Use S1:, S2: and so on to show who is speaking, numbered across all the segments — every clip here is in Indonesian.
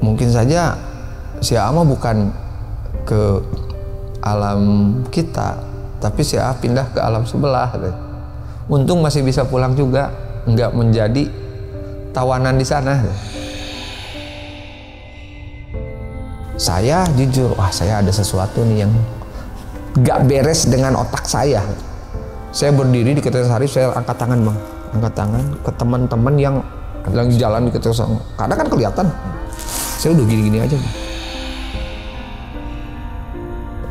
S1: mungkin saja si A bukan ke alam kita, tapi si A pindah ke alam sebelah. Untung masih bisa pulang juga, nggak menjadi tawanan di sana. Saya jujur, wah saya ada sesuatu nih yang nggak beres dengan otak saya. Saya berdiri di Kertasari, saya angkat tangan bang, angkat tangan ke teman-teman yang lagi jalan di Kertasari. Karena kan kelihatan, saya udah gini-gini aja bang.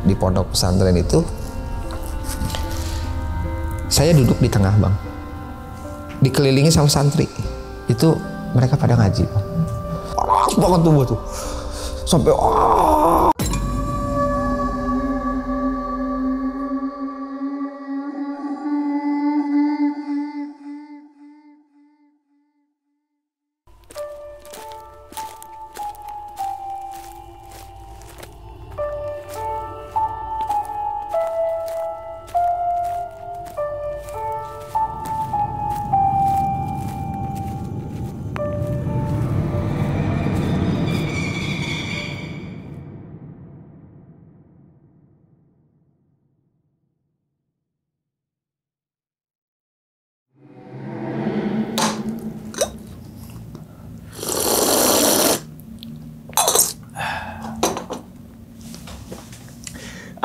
S1: Di pondok pesantren itu, saya duduk di tengah bang, dikelilingi sama santri. Itu mereka pada ngaji bang. Panas banget tuh, sampai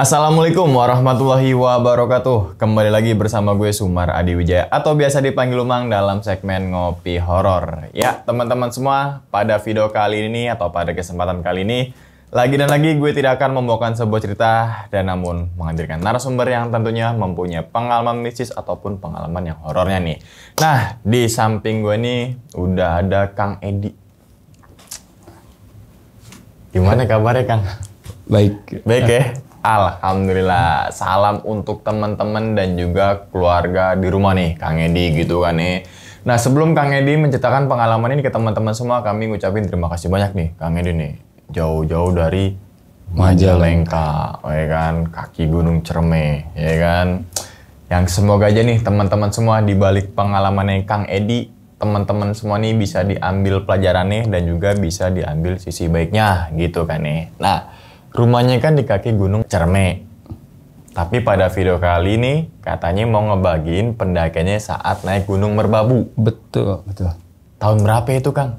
S2: Assalamualaikum warahmatullahi wabarakatuh. Kembali lagi bersama gue Sumar Adi Wijaya atau biasa dipanggil Umang dalam segmen Ngopi Horor. Ya teman-teman semua, pada video kali ini atau pada kesempatan kali ini lagi dan lagi gue tidak akan membawakan sebuah cerita dan namun menghadirkan narasumber yang tentunya mempunyai pengalaman mistis ataupun pengalaman yang horornya nih. Nah di samping gue nih udah ada Kang Edi. Gimana kabarnya Kang?
S1: baik.
S2: Baik ya? Alhamdulillah. Salam untuk teman-teman dan juga keluarga di rumah nih, Kang Edi gitu kan nih. Nah sebelum Kang Edi menceritakan pengalaman ini ke teman-teman semua, kami ngucapin terima kasih banyak nih Kang Edi nih. Jauh-jauh dari Majalengka, ya kan, kaki Gunung Cerme, ya kan. Yang semoga aja nih teman-teman semua di balik pengalamannya Kang Edi, teman-teman semua nih bisa diambil pelajarannya dan juga bisa diambil sisi baiknya gitu kan nih. Nah rumahnya kan di kaki Gunung Cerme. Tapi pada video kali ini katanya mau ngebagiin pendakiannya saat naik Gunung Merbabu.
S1: Betul, betul.
S2: Tahun berapa itu Kang?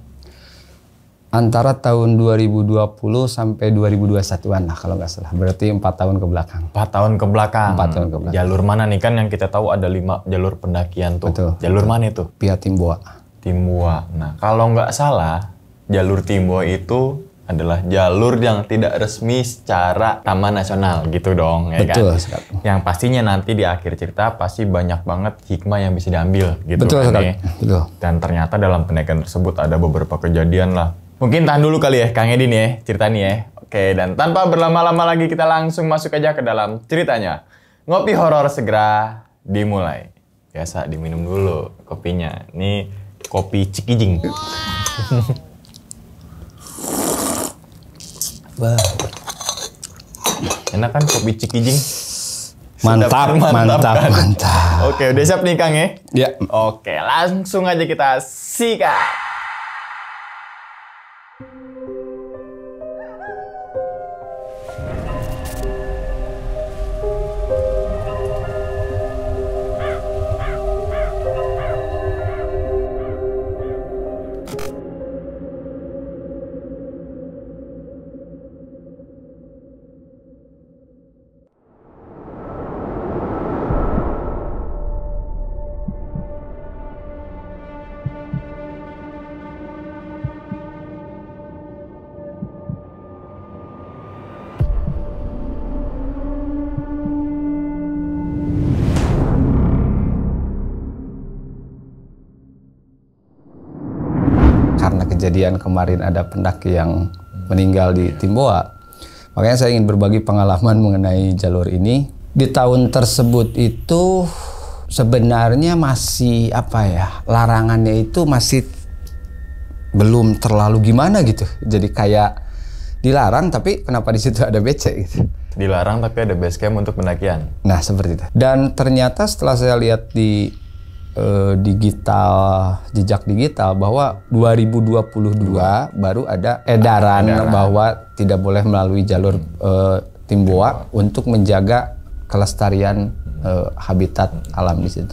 S1: Antara tahun 2020 sampai 2021-an lah kalau nggak salah. Berarti 4 tahun ke belakang.
S2: 4 tahun ke belakang.
S1: 4 tahun ke belakang.
S2: Jalur mana nih kan yang kita tahu ada 5 jalur pendakian tuh.
S1: Betul.
S2: Jalur mana itu?
S1: Via Timboa.
S2: Timboa. Nah kalau nggak salah jalur Timboa itu adalah jalur yang tidak resmi secara taman nasional gitu dong, ya
S1: betul,
S2: kan?
S1: Sekali.
S2: Yang pastinya nanti di akhir cerita pasti banyak banget hikmah yang bisa diambil gitu.
S1: Betul
S2: kan,
S1: sekali.
S2: ya?
S1: Betul.
S2: Dan ternyata dalam pendakian tersebut ada beberapa kejadian lah. Mungkin tahan dulu kali ya Kang Edi nih ya, cerita nih ya. Oke, dan tanpa berlama-lama lagi kita langsung masuk aja ke dalam ceritanya. Ngopi horor segera dimulai. Biasa diminum dulu kopinya. Ini kopi Cikijing.
S1: Wah.
S2: Enak kan kopi Cikijing?
S1: Mantap, mantap,
S2: kan?
S1: mantap.
S2: Oke, udah siap nih Kang ya?
S1: Ya.
S2: Oke, langsung aja kita sikat.
S1: Karena kejadian kemarin ada pendaki yang meninggal di Timboa, makanya saya ingin berbagi pengalaman mengenai jalur ini. Di tahun tersebut itu sebenarnya masih apa ya, larangannya itu masih belum terlalu gimana gitu. Jadi kayak dilarang tapi kenapa di situ ada becek gitu.
S2: Dilarang tapi ada base camp untuk pendakian.
S1: Nah seperti itu. Dan ternyata setelah saya lihat di digital, jejak digital bahwa 2022 baru ada edaran bahwa tidak boleh melalui jalur Timboa untuk menjaga kelestarian habitat alam di situ.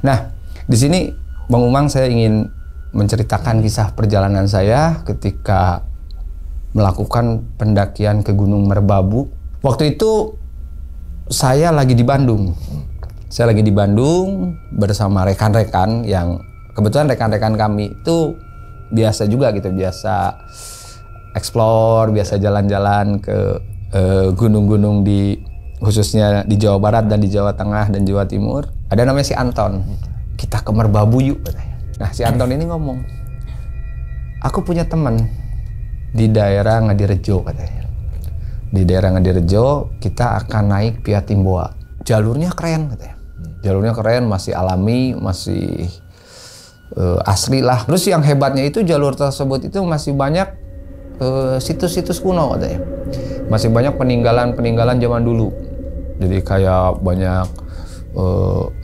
S1: Nah, di sini Bang Umang, saya ingin menceritakan kisah perjalanan saya ketika melakukan pendakian ke Gunung Merbabu. Waktu itu saya lagi di Bandung. Saya lagi di Bandung bersama rekan-rekan yang kebetulan rekan-rekan kami itu biasa juga gitu, biasa explore, biasa jalan-jalan ke gunung-gunung di khususnya di Jawa Barat dan di Jawa Tengah dan Jawa Timur. Ada namanya si Anton. Kita ke Merbabu yuk katanya. Nah, si Anton ini ngomong, aku punya teman di daerah Ngadirejo katanya. Di daerah Ngadirejo kita akan naik via Timboa. Jalurnya keren katanya. Jalurnya keren, masih alami, masih asli lah. Terus yang hebatnya itu jalur tersebut itu masih banyak situs-situs kuno katanya. Masih banyak peninggalan-peninggalan zaman dulu. Jadi kayak banyak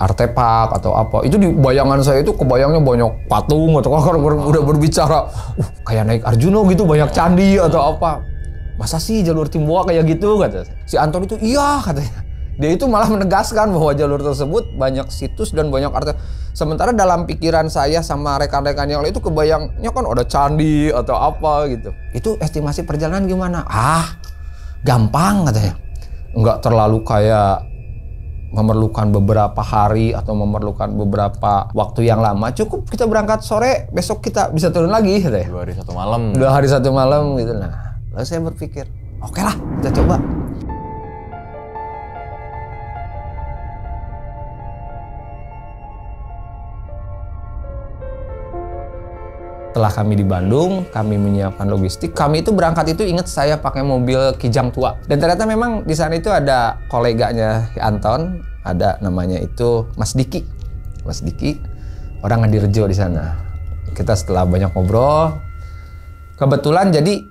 S1: artefak atau apa. Itu di bayangan saya itu kebayangnya banyak patung atau udah berbicara kayak naik Arjuna gitu, banyak candi atau apa. Masa sih jalur Timboa kayak gitu kata. Si Anton itu iya katanya. Dia itu malah menegaskan bahwa jalur tersebut banyak situs dan banyak artefak. Sementara dalam pikiran saya sama rekan-rekan yang lain itu kebayangnya kan ada candi atau apa gitu. Itu estimasi perjalanan gimana? Gampang katanya. Enggak terlalu kayak memerlukan beberapa hari atau memerlukan beberapa waktu yang lama. Cukup kita berangkat sore, besok kita bisa turun lagi katanya.
S2: 2 hari 1 malam.
S1: 2 hari 1 malam gitu. Nah, lalu saya berpikir, oke lah, kita coba. Setelah kami di Bandung, kami menyiapkan logistik. Kami itu berangkat itu ingat saya pakai mobil Kijang tua. Dan ternyata memang di sana itu ada koleganya Anton, ada namanya itu Mas Diki. Mas Diki, orang Ngadirejo di sana. Kita setelah banyak ngobrol, kebetulan jadi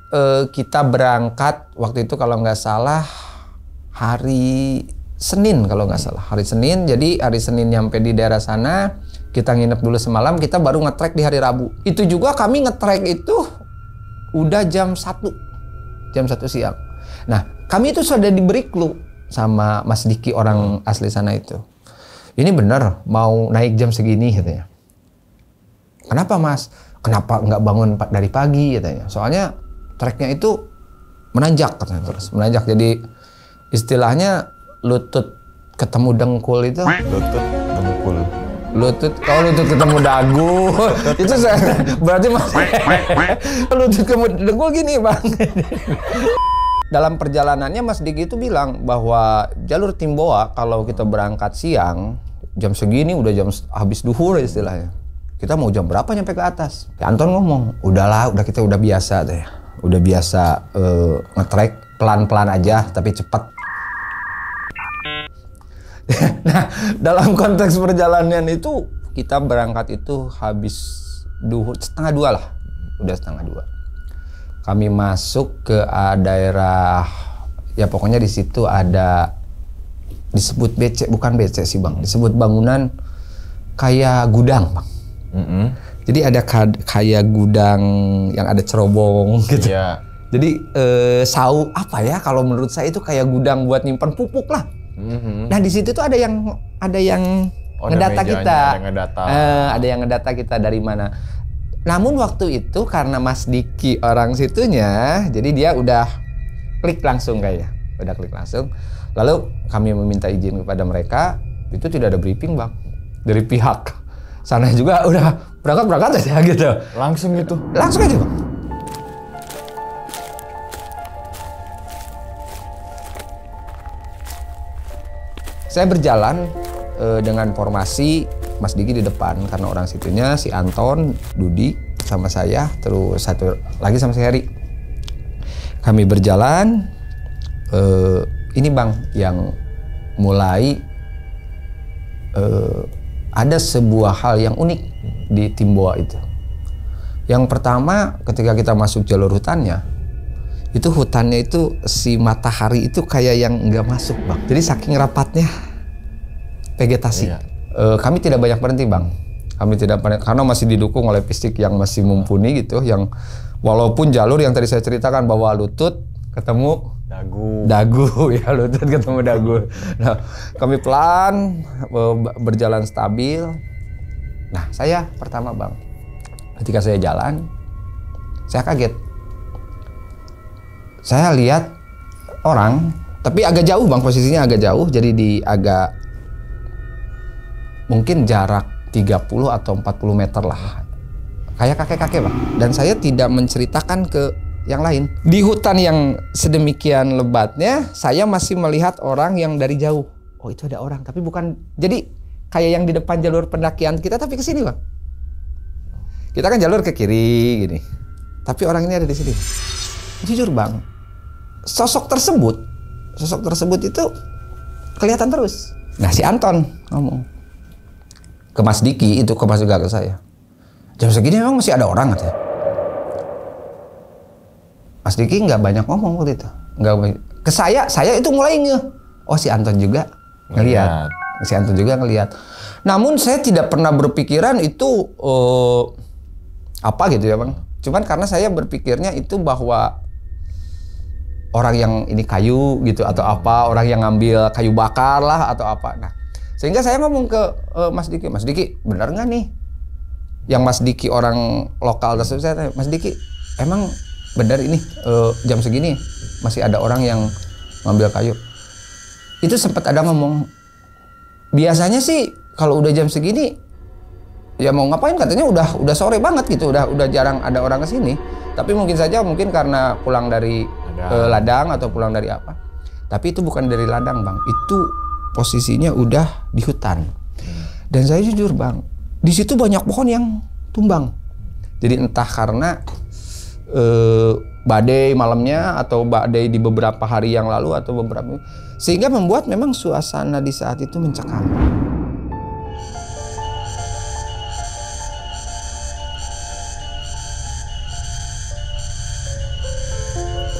S1: kita berangkat waktu itu kalau nggak salah hari Senin kalau nggak salah. Hari Senin, jadi hari Senin nyampe di daerah sana. Kita nginep dulu semalam, kita baru nge-trek di hari Rabu. Itu juga kami nge-trek itu udah jam 1 siang. Nah, kami itu sudah diberi clue sama Mas Diki, orang asli sana itu. Ini benar mau naik jam segini katanya. Kenapa Mas? Kenapa nggak bangun dari pagi katanya? Soalnya treknya itu menanjak katanya terus. Menanjak, jadi istilahnya lutut ketemu dengkul itu.
S2: Lutut dengkul.
S1: Lutut, kalau lutut ketemu dagu itu saya berarti masih lutut ketemu dengkul gini Bang. Dalam perjalanannya Mas Diki itu bilang bahwa jalur Timboa kalau kita berangkat siang jam segini udah jam habis duhur istilahnya. Kita mau jam berapa nyampe ke atas? Anton ngomong, udahlah, kita udah biasa deh. Udah biasa nge-trek pelan-pelan aja tapi cepat. Nah, dalam konteks perjalanan itu kita berangkat itu habis duhur 1:30 lah, udah 1:30. Kami masuk ke daerah, ya pokoknya di situ ada disebut BC, bukan BC sih Bang, disebut bangunan kayak gudang Bang. Jadi ada kayak gudang yang ada cerobong gitu.
S2: Iya.
S1: Jadi sau apa ya, kalau menurut saya itu kayak gudang buat nyimpan pupuk lah. Nah di situ tuh ada yang ngedata kita, ada yang ngedata kita dari mana. Namun waktu itu karena Mas Diki orang situnya, jadi dia udah klik langsung kayaknya, udah klik langsung. Lalu kami meminta izin kepada mereka, itu tidak ada briefing Bang dari pihak sana juga, udah berangkat aja gitu.
S2: Langsung gitu.
S1: Langsung aja Bang. Saya berjalan dengan formasi Mas Diki di depan karena orang situnya, si Anton, Dudi sama saya, terus satu lagi sama si Heri. Kami berjalan, ini Bang yang mulai ada sebuah hal yang unik di Timboa itu. Yang pertama ketika kita masuk jalur hutannya, itu hutannya itu si matahari itu kayak yang nggak masuk Bang. Jadi saking rapatnya vegetasi. Iya. Kami tidak banyak berhenti Bang. Kami tidak panik karena masih didukung oleh fisik yang masih mumpuni gitu, yang walaupun jalur yang tadi saya ceritakan bahwa lutut ketemu dagu ya, lutut ketemu dagu. Nah, kami pelan berjalan stabil. Nah, saya pertama Bang, ketika saya jalan, saya kaget. Saya lihat orang, tapi agak jauh Bang, posisinya agak jauh, jadi agak mungkin jarak 30 atau 40 meter lah. Kayak kakek-kakek Bang. Dan saya tidak menceritakan ke yang lain. Di hutan yang sedemikian lebatnya, saya masih melihat orang yang dari jauh. Oh, itu ada orang, tapi bukan. Jadi kayak yang di depan jalur pendakian kita, tapi ke sini Bang. Kita kan jalur ke kiri gini. Tapi orang ini ada di sini. Jujur Bang, sosok tersebut itu kelihatan terus. Nah, si Anton ngomong ke Mas Diki, itu ke Mas juga ke saya. Jam segini memang masih ada orang katanya. Mas Diki nggak banyak ngomong waktu itu. Ke saya itu mulai oh si Anton juga ngelihat. Si Anton juga ngelihat. Namun saya tidak pernah berpikiran itu apa gitu ya Bang. Cuman karena saya berpikirnya itu bahwa orang yang ini kayu gitu atau apa, orang yang ngambil kayu bakar lah atau apa. Nah, sehingga saya ngomong ke Mas Diki, benar nggak nih? Yang Mas Diki orang lokal tersebut, saya tanya, Mas Diki, emang benar ini jam segini masih ada orang yang ngambil kayu? Itu sempat ada ngomong, biasanya sih kalau udah jam segini ya mau ngapain, katanya udah sore banget gitu, udah jarang ada orang kesini. Tapi mungkin karena pulang dari ladang atau pulang dari apa. Tapi itu bukan dari ladang Bang, itu posisinya udah di hutan. Dan saya jujur Bang, di situ banyak pohon yang tumbang. Jadi entah karena badai malamnya atau badai di beberapa hari yang lalu atau beberapa, sehingga membuat memang suasana di saat itu mencekam.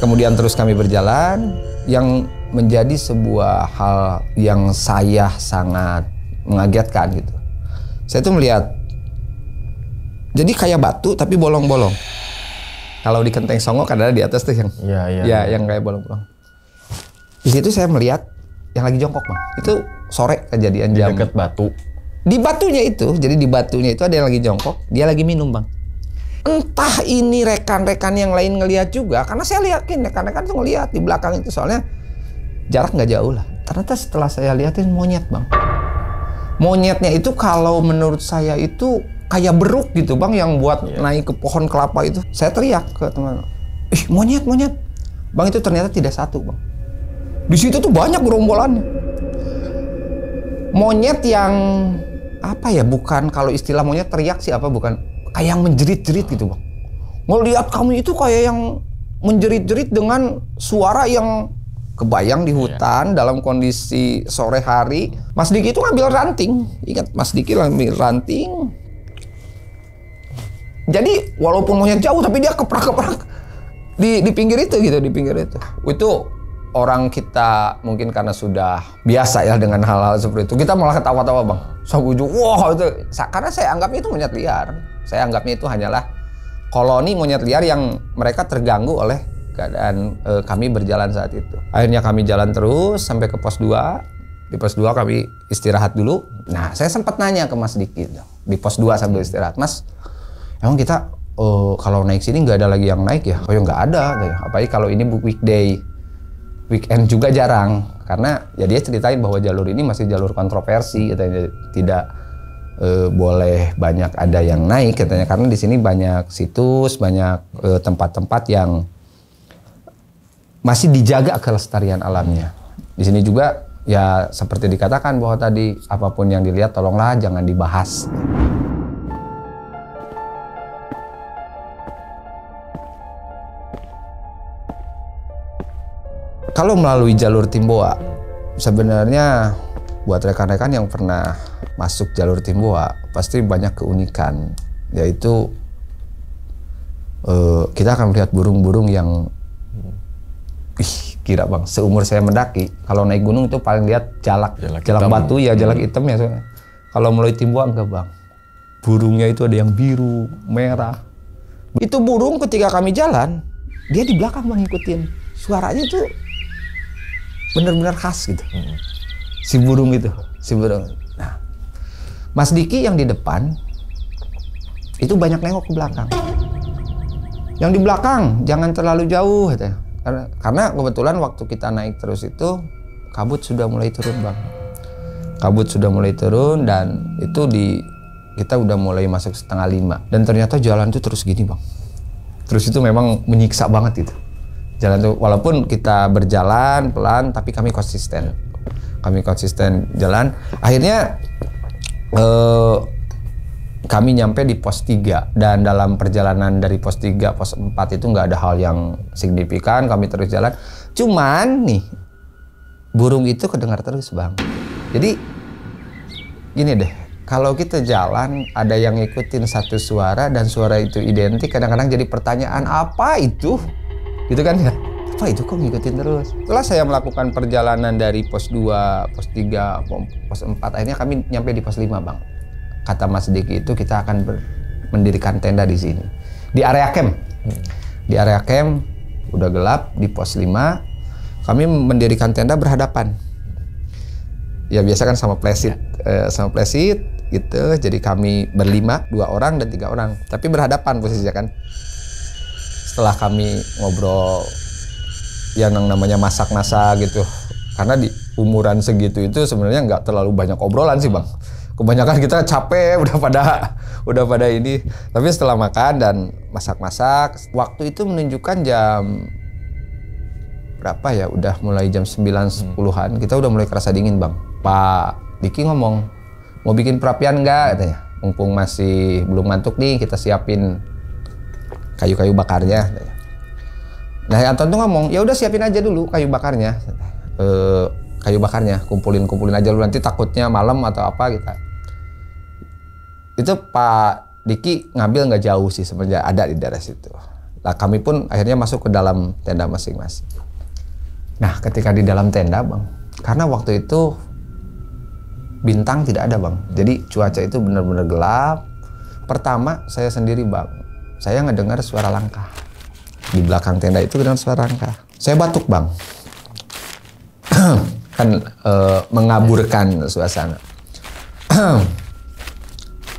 S1: Kemudian terus kami berjalan, yang menjadi sebuah hal yang saya sangat mengagetkan gitu. Saya tuh melihat, jadi kayak batu tapi bolong-bolong. Kalau di Kenteng Songo kan ada di atas tuh yang, yang kayak bolong-bolong. Di situ saya melihat yang lagi jongkok Bang. Itu sore kejadian jam.
S2: Di dekat batu.
S1: Di batunya itu, jadi di batunya itu ada yang lagi jongkok, dia lagi minum Bang. Entah ini rekan-rekan yang lain ngelihat juga, karena saya yakin rekan-rekan tuh ngelihat di belakang itu, soalnya jarak nggak jauh lah. Ternyata setelah saya lihatin monyet Bang. Monyetnya itu kalau menurut saya itu kayak beruk gitu Bang, yang buat naik ke pohon kelapa itu. Saya teriak ke teman, monyet. Bang, itu ternyata tidak satu Bang. Di situ tuh banyak gerombolannya. Monyet yang apa ya, bukan, kalau istilah monyet teriak sih apa, bukan. Kayak yang menjerit-jerit gitu Bang. Ngelihat kami itu kayak yang menjerit-jerit dengan suara yang kebayang di hutan dalam kondisi sore hari. Mas Diki itu ngambil ranting. Ingat, Mas Diki ngambil ranting. Jadi walaupun monyet jauh tapi dia keprak-keprak di pinggir itu gitu, di pinggir itu. Itu orang kita mungkin karena sudah biasa ya dengan hal-hal seperti itu, kita malah ketawa-tawa Bang. Sabuju, wah itu, karena saya anggapnya itu monyet liar. Saya anggapnya itu hanyalah koloni monyet liar yang mereka terganggu oleh keadaan kami berjalan saat itu. Akhirnya kami jalan terus sampai ke pos 2. Di pos 2 kami istirahat dulu. Nah, saya sempat nanya ke Mas Diki di pos 2 sambil istirahat, Mas, emang kita kalau naik sini nggak ada lagi yang naik ya? Oh ya nggak ada. Apalagi kalau ini weekday. Weekend juga jarang, karena ya dia ceritain bahwa jalur ini masih jalur kontroversi, katanya tidak boleh banyak ada yang naik katanya, karena di sini banyak situs, banyak tempat-tempat yang masih dijaga kelestarian alamnya. Di sini juga ya seperti dikatakan bahwa tadi, apapun yang dilihat tolonglah jangan dibahas. Kalau melalui jalur Timboa, sebenarnya buat rekan-rekan yang pernah masuk jalur Timboa pasti banyak keunikan, yaitu kita akan melihat burung-burung yang kira Bang, seumur saya mendaki, kalau naik gunung itu paling lihat jalak batu ya, jalak hitam ya. Kalau melalui Timboa enggak Bang, Burungnya itu ada yang biru, merah. Itu burung ketika kami jalan, dia di belakang Bang ngikutin. Suaranya tuh benar-benar khas gitu. Si burung itu, si burung. Nah, Mas Diki yang di depan itu banyak nengok ke belakang. Yang di belakang jangan terlalu jauh katanya. Karena kebetulan waktu kita naik terus itu kabut sudah mulai turun Bang. Kabut sudah mulai turun dan itu kita udah mulai masuk 4:30 dan ternyata jalan tuh terus gini Bang. Terus itu memang menyiksa banget itu. Jalan tuh walaupun kita berjalan pelan tapi kami konsisten. Kami konsisten jalan. Akhirnya kami nyampe di pos 3 dan dalam perjalanan dari pos 3 pos 4 itu nggak ada hal yang signifikan, kami terus jalan. Cuman nih burung itu kedengar terus Bang. Jadi gini deh, kalau kita jalan ada yang ngikutin satu suara dan suara itu identik, kadang-kadang jadi pertanyaan apa itu? Gitu kan ya? Apa itu kok ngikutin terus? Setelah saya melakukan perjalanan dari pos 2, pos 3, pos 4, akhirnya kami nyampe di pos 5 Bang. Kata Mas Diki itu kita akan mendirikan tenda di sini. Di area camp. Di area camp udah gelap di pos 5. Kami mendirikan tenda berhadapan. Ya biasa kan sama plesit gitu. Jadi kami berlima, 2 orang dan 3 orang. Tapi berhadapan posisinya kan. Setelah kami ngobrol yang namanya masak-masak gitu. Karena di umuran segitu itu sebenarnya nggak terlalu banyak obrolan sih Bang. Kebanyakan kita capek, udah pada ini. Tapi setelah makan dan masak-masak, waktu itu menunjukkan jam berapa ya? Udah mulai jam 9:10-an. Kita udah mulai kerasa dingin Bang. Pak Diki ngomong, mau bikin perapian nggak katanya. Mumpung masih belum ngantuk nih, kita siapin kayu-kayu bakarnya. Nah Anton tuh ngomong, ya udah siapin aja dulu kayu bakarnya. Kayu bakarnya, kumpulin aja dulu, nanti takutnya malam atau apa gitu. Itu Pak Diki ngambil nggak jauh sih sebenarnya, ada di daerah situ. Nah kami pun akhirnya masuk ke dalam tenda masing-masing. Nah ketika di dalam tenda Bang, karena waktu itu bintang tidak ada Bang, jadi cuaca itu benar-benar gelap. Pertama saya sendiri Bang, saya ngedengar suara langkah. Di belakang tenda itu dengar suara langkah. Saya batuk Bang. Kan mengaburkan suasana.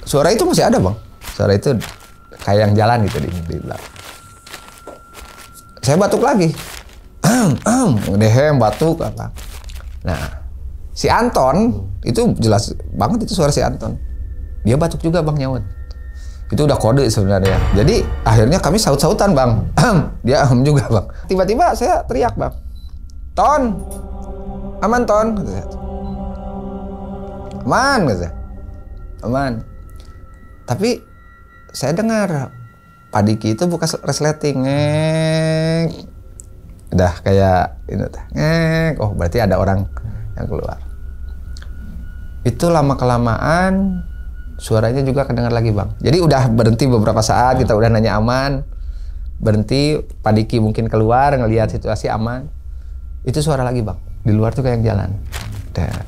S1: Suara itu masih ada Bang. Suara itu kayak yang jalan gitu di belakang. Saya batuk lagi. Dehem batuk apa. Nah, si Anton itu jelas banget itu suara si Anton. Dia batuk juga Bang, nyaut. Itu udah kode sebenarnya. Jadi akhirnya kami saut-sautan Bang. Dia juga Bang. Tiba-tiba saya teriak Bang. Ton, aman Ton, kata saya. Aman, kata saya. Aman. Tapi saya dengar Pak Diki itu buka resleting, udah kayak ini, oh berarti ada orang yang keluar. Itu lama kelamaan suaranya juga kedengar lagi Bang. Jadi udah berhenti beberapa saat, kita udah nanya aman, berhenti, Pak Diki mungkin keluar ngelihat situasi aman. Itu suara lagi Bang, di luar tuh kayak yang jalan. Dan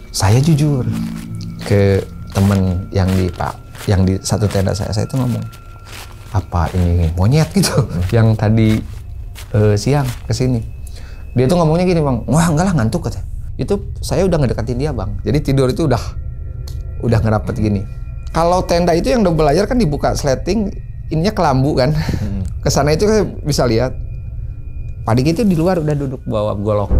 S1: saya jujur ke temen yang di satu tenda saya itu ngomong, apa ini monyet gitu yang tadi siang kesini. Dia tuh ngomongnya gini Bang, wah enggak lah ngantuk katanya. Itu saya udah ngedekatin dia Bang, jadi tidur itu udah ngerapet gini. Kalau tenda itu yang double layer kan dibuka sleting, ininya kelambu kan. Kesana itu saya bisa lihat Pak Diki itu di luar udah duduk bawa golok.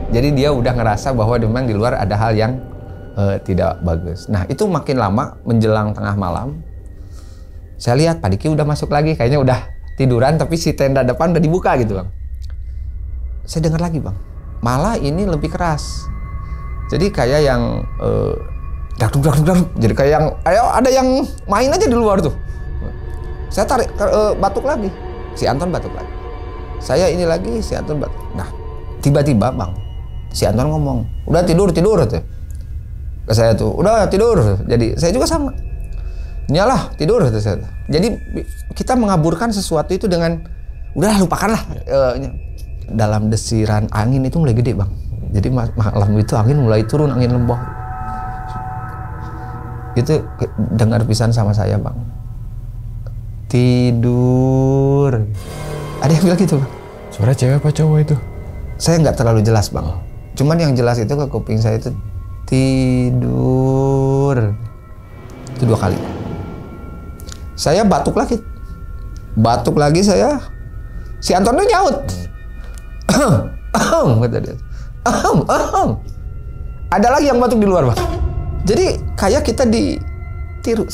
S1: Jadi dia udah ngerasa bahwa memang di luar ada hal yang tidak bagus. Nah itu makin lama menjelang tengah malam, saya lihat Pak Diki udah masuk lagi, kayaknya udah tiduran tapi si tenda depan udah dibuka gitu Bang. Saya dengar lagi Bang, malah ini lebih keras. Jadi kayak yang dakduk, jadi kayak yang ada yang main aja di luar tuh. Saya tarik batuk lagi, si Anton batuk lagi. Saya ini lagi, si Anton batuk. Nah tiba-tiba Bang, si Anton ngomong, udah tidur tuh. Ke saya tuh, udah tidur. Jadi saya juga sama. Nyalah tidur kata saya. Jadi kita mengaburkan sesuatu itu dengan udahlah lupakanlah. Dalam desiran angin itu mulai gede Bang. Jadi malam itu angin mulai turun, angin lembah. Itu dengar pisan sama saya bang. Tidur. Ada yang bilang gitu bang.
S2: Suara cewek apa cowok itu?
S1: Saya nggak terlalu jelas bang. Cuman yang jelas itu ke kuping saya itu tidur. Itu 2 kali. Saya batuk lagi. Batuk lagi saya. Si Anton tuh nyaut. Kata dia. Ada lagi yang batuk di luar bang. Jadi kayak kita ditiru.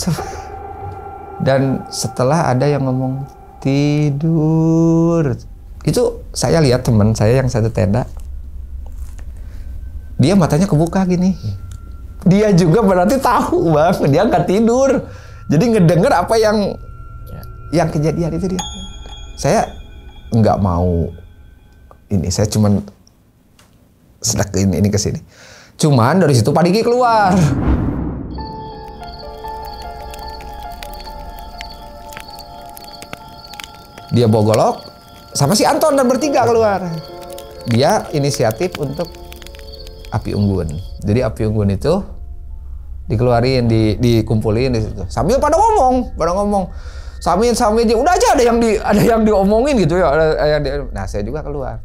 S1: Dan setelah ada yang ngomong tidur, itu saya lihat teman saya yang satu tenda, dia matanya kebuka gini. Dia juga berarti tahu bang, dia nggak tidur. Jadi ngedenger apa yang kejadian itu dia. Saya nggak mau ini, saya cuman sedek ini ke sini. Cuman dari situ Pak Diki keluar. Dia bawa golok sama si Anton dan bertiga keluar. Dia inisiatif untuk api unggun. Jadi api unggun itu dikeluarin, dikumpulin di situ. Sambil pada ngomong. Sambil dia udah aja ada yang diomongin gitu ya. Nah, saya juga keluar.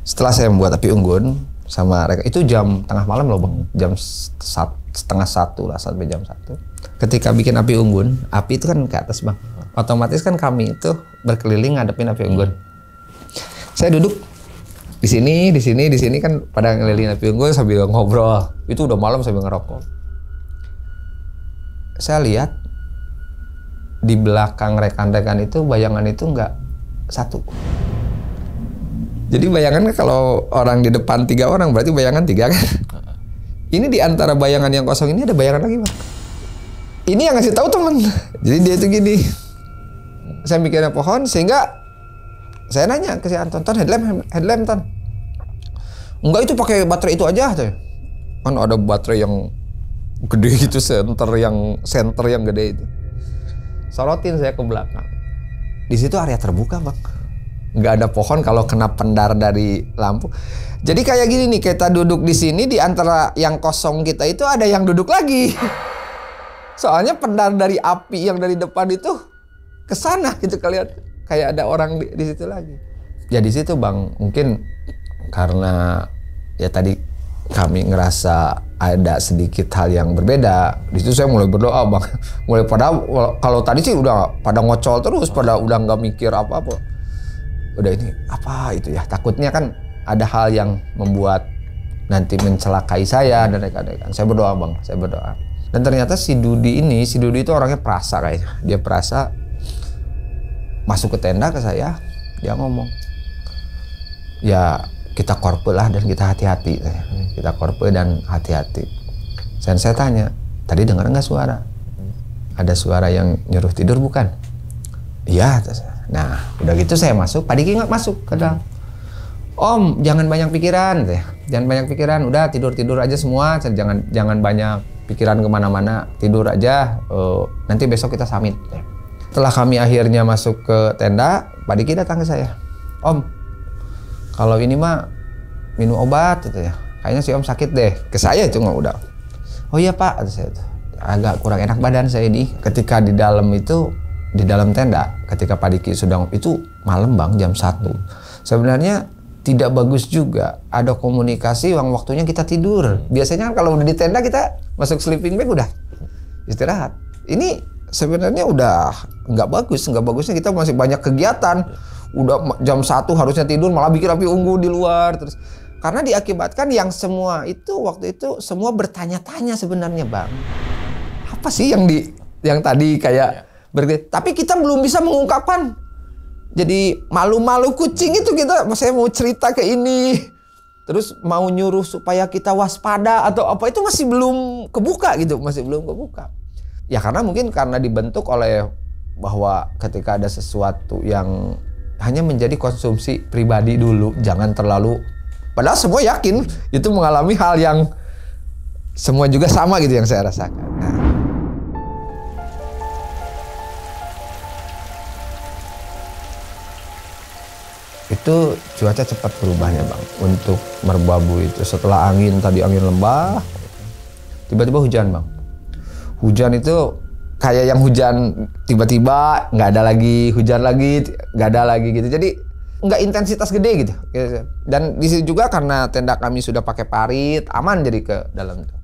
S1: Setelah saya membuat api unggun sama mereka, itu jam tengah malam loh bang, jam 12:30 lah sampai jam 1. Ketika bikin api unggun, api itu kan ke atas bang. Otomatis kan kami itu berkeliling ngadepin api unggun. Saya duduk di sini kan pada ngelilingin api unggun sambil ngobrol. Itu udah malam sambil ngerokok. Saya lihat di belakang rekan-rekan itu bayangan itu nggak satu. Jadi bayangan kalau orang di depan 3 orang berarti bayangan 3 kan. Ini di antara bayangan yang kosong ini ada bayangan lagi bang. Ini yang ngasih tahu teman. Jadi dia itu gini. Saya mikirnya pohon sehingga saya nanya ke si Anton, Ton headlamp Ton. Enggak, itu pakai baterai itu aja tuh. Kan ada baterai yang gede gitu, center yang gede itu. Sorotin saya ke belakang. Di situ area terbuka bang. Nggak ada pohon kalau kena pendar dari lampu. Jadi kayak gini nih, kita duduk di sini di antara yang kosong kita itu ada yang duduk lagi. Soalnya pendar dari api yang dari depan itu ke sana gitu, kayak ada orang di situ lagi. Ya di situ bang, mungkin karena ya tadi kami ngerasa ada sedikit hal yang berbeda. Di situ saya mulai berdoa bang. Mulai pada kalau tadi sih udah pada ngocol terus, pada udah nggak mikir apa-apa. Udah ini apa itu ya, takutnya kan ada hal yang membuat nanti mencelakai saya dan rekan-rekan. Saya berdoa bang, saya berdoa. Dan ternyata si Dudi itu orangnya perasa kayaknya. Dia perasa, masuk ke tenda ke saya, dia ngomong, ya kita korpe lah dan kita hati-hati. Kita korpe dan hati-hati. Dan saya tanya, tadi dengar nggak suara? Ada suara yang nyuruh tidur bukan? Iya. Nah, udah gitu saya masuk, Pak Diki nggak masuk ke dalam. Om, jangan banyak pikiran, jangan banyak pikiran. Udah tidur aja semua, jangan banyak pikiran kemana-mana, tidur aja. Nanti besok kita summit. Setelah kami akhirnya masuk ke tenda, Pak Diki datang ke saya. Om, kalau ini mah minum obat gitu ya. Kayaknya si Om sakit deh. Ke saya itu nggak udah. Oh iya Pak, saya itu agak kurang enak badan saya ini. Ketika di dalam tenda, ketika Pak Diki sedang itu malam bang, jam 1. Sebenarnya tidak bagus juga ada komunikasi yang waktunya kita tidur. Biasanya kan kalau udah di tenda kita masuk sleeping bag udah istirahat. Ini sebenarnya udah nggak bagusnya kita masih banyak kegiatan. Udah jam 1 harusnya tidur malah bikin api unggun di luar terus. Karena diakibatkan yang semua itu waktu itu semua bertanya-tanya sebenarnya bang. Apa sih yang tadi kayak tapi kita belum bisa mengungkapkan. Jadi malu-malu kucing itu kita, saya mau cerita ke ini. Terus mau nyuruh supaya kita waspada atau apa itu masih belum kebuka gitu, masih belum kebuka. Ya karena mungkin karena dibentuk oleh bahwa ketika ada sesuatu yang hanya menjadi konsumsi pribadi dulu, jangan terlalu. Padahal semua yakin itu mengalami hal yang semua juga sama gitu yang saya rasakan. Nah, itu cuaca cepat berubahnya bang untuk Merbabu itu. Setelah tadi angin lembah, tiba-tiba hujan bang. Hujan itu kayak yang hujan tiba-tiba nggak ada lagi, hujan lagi nggak ada lagi gitu. Jadi nggak intensitas gede gitu. Dan di situ juga karena tenda kami sudah pakai parit, aman jadi ke dalam itu.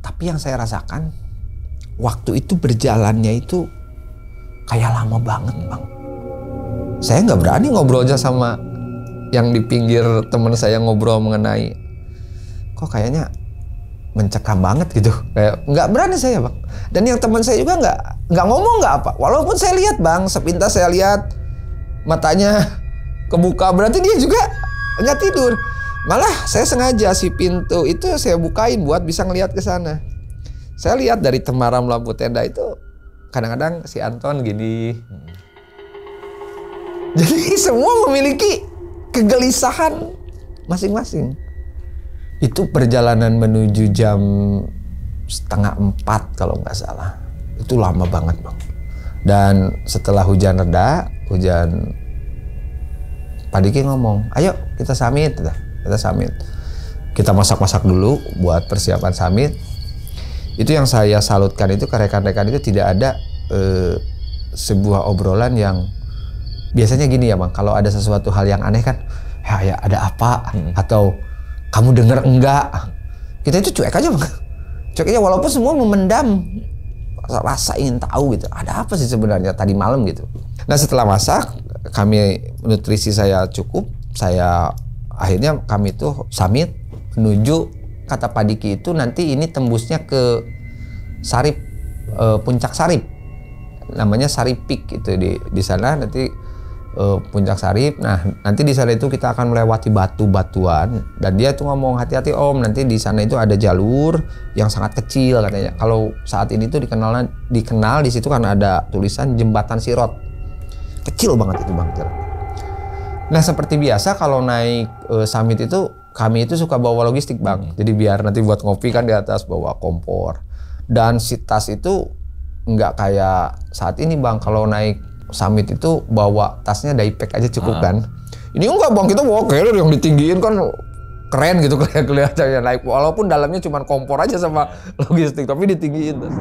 S1: Tapi yang saya rasakan waktu itu berjalannya itu kayak lama banget, Bang. Saya nggak berani ngobrol aja sama yang di pinggir teman saya ngobrol mengenai kok kayaknya mencekam banget gitu, kayak nggak berani saya, Bang. Dan yang teman saya juga nggak ngomong nggak apa, walaupun saya lihat, Bang, sepintas saya lihat matanya kebuka, berarti dia juga nggak tidur. Malah saya sengaja si pintu itu saya bukain buat bisa ngelihat ke sana. Saya lihat dari temaram lampu tenda itu kadang-kadang si Anton gini. Jadi semua memiliki kegelisahan masing-masing. Itu perjalanan menuju jam 3:30 kalau nggak salah. Itu lama banget, Bang. Dan setelah hujan reda, Pak Diki ngomong, ayo kita summit. Kita summit. Kita masak-masak dulu buat persiapan summit. Itu yang saya salutkan itu ke rekan-rekan itu tidak ada sebuah obrolan yang biasanya gini ya, Bang, kalau ada sesuatu hal yang aneh kan, ya ada apa? Atau kamu dengar enggak? Kita itu cuek aja, Bang. Cuek aja walaupun semua memendam rasa ingin tahu gitu. Ada apa sih sebenarnya tadi malam gitu. Nah, setelah masak, kami nutrisi saya cukup, akhirnya kami tuh summit menuju kata Pak Diki itu nanti ini tembusnya ke Sarip, Puncak Sarip. Namanya Sarip Peak gitu di sana nanti Puncak Sarip. Nah, nanti di sana itu kita akan melewati batu-batuan dan dia tuh ngomong, hati-hati Om, nanti di sana itu ada jalur yang sangat kecil katanya. Kalau saat ini tuh dikenal di situ karena ada tulisan Jembatan Sirot. Kecil banget itu, Bang. Nah, seperti biasa kalau naik summit itu kami itu suka bawa logistik, Bang. Jadi biar nanti buat ngopi kan di atas bawa kompor. Dan si tas itu nggak kayak saat ini, Bang. Kalau naik summit itu bawa tasnya daypack aja cukup kan. Ini enggak, Bang, kita bawa carrier yang ditinggiin kan keren gitu kelihatannya naik. Walaupun dalamnya cuma kompor aja sama logistik, tapi ditinggiin tas.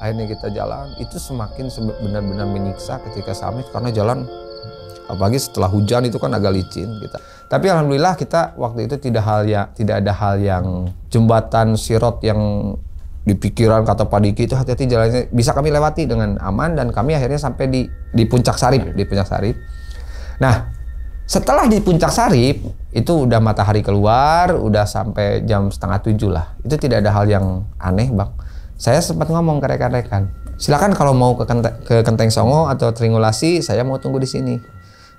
S1: Akhirnya kita jalan, itu semakin benar-benar menyiksa ketika summit karena jalan, apalagi setelah hujan itu kan agak licin kita. Tapi alhamdulillah kita waktu itu tidak ada hal yang jembatan Sirot yang di pikiran kata Pak Diki itu hati-hati jalannya bisa kami lewati dengan aman dan kami akhirnya sampai di Puncak Sarip, Nah, setelah di Puncak Sarip itu udah matahari keluar, udah sampai jam 6:30 lah. Itu tidak ada hal yang aneh, Bang. Saya sempat ngomong ke rekan-rekan, silakan kalau mau ke Kenteng Songo atau Tringulasi, saya mau tunggu di sini.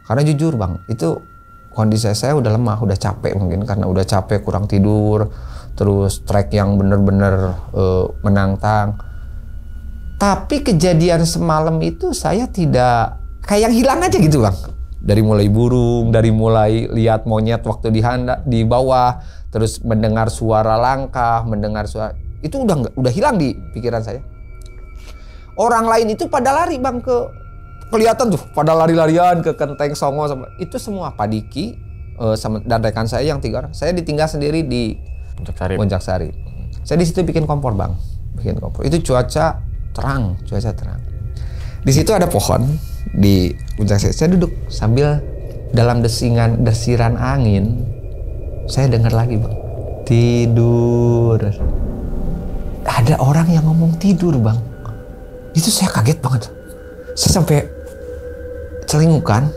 S1: Karena jujur, Bang, itu kondisi saya udah lemah, udah capek mungkin karena udah capek, kurang tidur, terus trek yang bener-bener menantang. Tapi kejadian semalam itu saya tidak kayak yang hilang aja gitu, Bang. Dari mulai burung, dari mulai lihat monyet waktu di bawah, terus mendengar suara langkah, mendengar suara itu udah hilang di pikiran saya. Orang lain itu pada lari, Bang, kelihatan tuh pada lari-larian ke Kenteng Songo sama itu semua Pak Diki dan rekan saya yang 3 orang. Saya ditinggal sendiri di Puncak Sarip. Saya di situ bikin kompor, Bang. Bikin kompor. Itu cuaca terang. Di situ ada pohon di Puncak Sarip. Saya duduk sambil dalam desiran angin. Saya dengar lagi, Bang. Tidur. Ada orang yang ngomong tidur, Bang. Itu saya kaget banget. Saya sampai celingukan.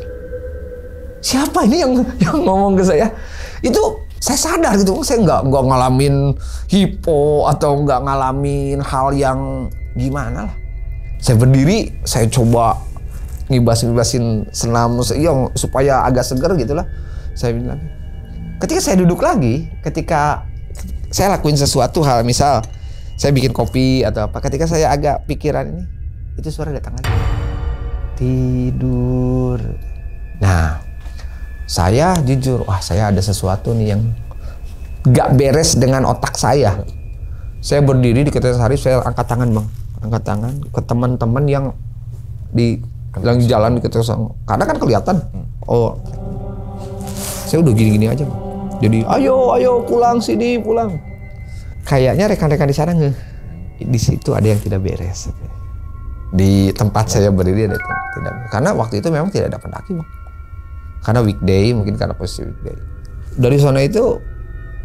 S1: Siapa ini yang ngomong ke saya? Itu saya sadar gitu. Saya nggak ngalamin hipo atau nggak ngalamin hal yang gimana lah. Saya berdiri, saya coba ngibas-ngibasin senam supaya agak seger gitulah. Saya bilang. Ketika saya duduk lagi, ketika saya lakuin sesuatu hal, misal saya bikin kopi atau apa, ketika saya agak pikiran ini, itu suara datang lagi. Tidur. Nah, saya jujur, saya ada sesuatu nih yang gak beres dengan otak saya. Saya berdiri di Kenteng Sarip, saya angkat tangan, Bang. Angkat tangan ke teman-teman yang di jalan di Kenteng Songo. Karena kan kelihatan. Oh, saya udah gini-gini aja, Bang. Jadi ayo pulang sini pulang. Kayaknya rekan-rekan di sana di situ ada yang tidak beres. Di tempat saya berdiri ada tidak. Karena waktu itu memang tidak ada pendaki, Bang. Karena weekday, mungkin karena posisi weekday. Dari sana itu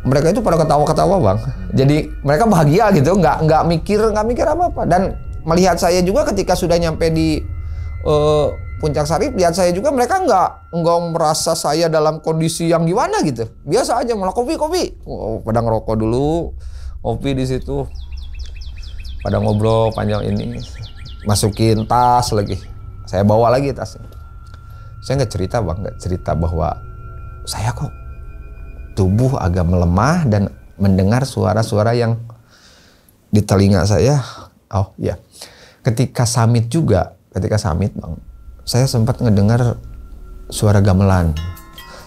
S1: mereka itu pada ketawa-ketawa, Bang. Jadi mereka bahagia gitu, nggak mikir apa-apa. Dan melihat saya juga ketika sudah nyampe di Puncak Sari, lihat saya juga mereka nggak merasa saya dalam kondisi yang gimana gitu. Biasa aja, malah kopi. Pada ngerokok dulu, kopi di situ. Pada ngobrol panjang ini, masukin tas lagi. Saya bawa lagi tasnya. Saya nggak cerita, Bang, nggak cerita bahwa saya kok tubuh agak melemah dan mendengar suara-suara yang di telinga saya. Oh ya, ketika summit, Bang, saya sempat ngedengar suara gamelan.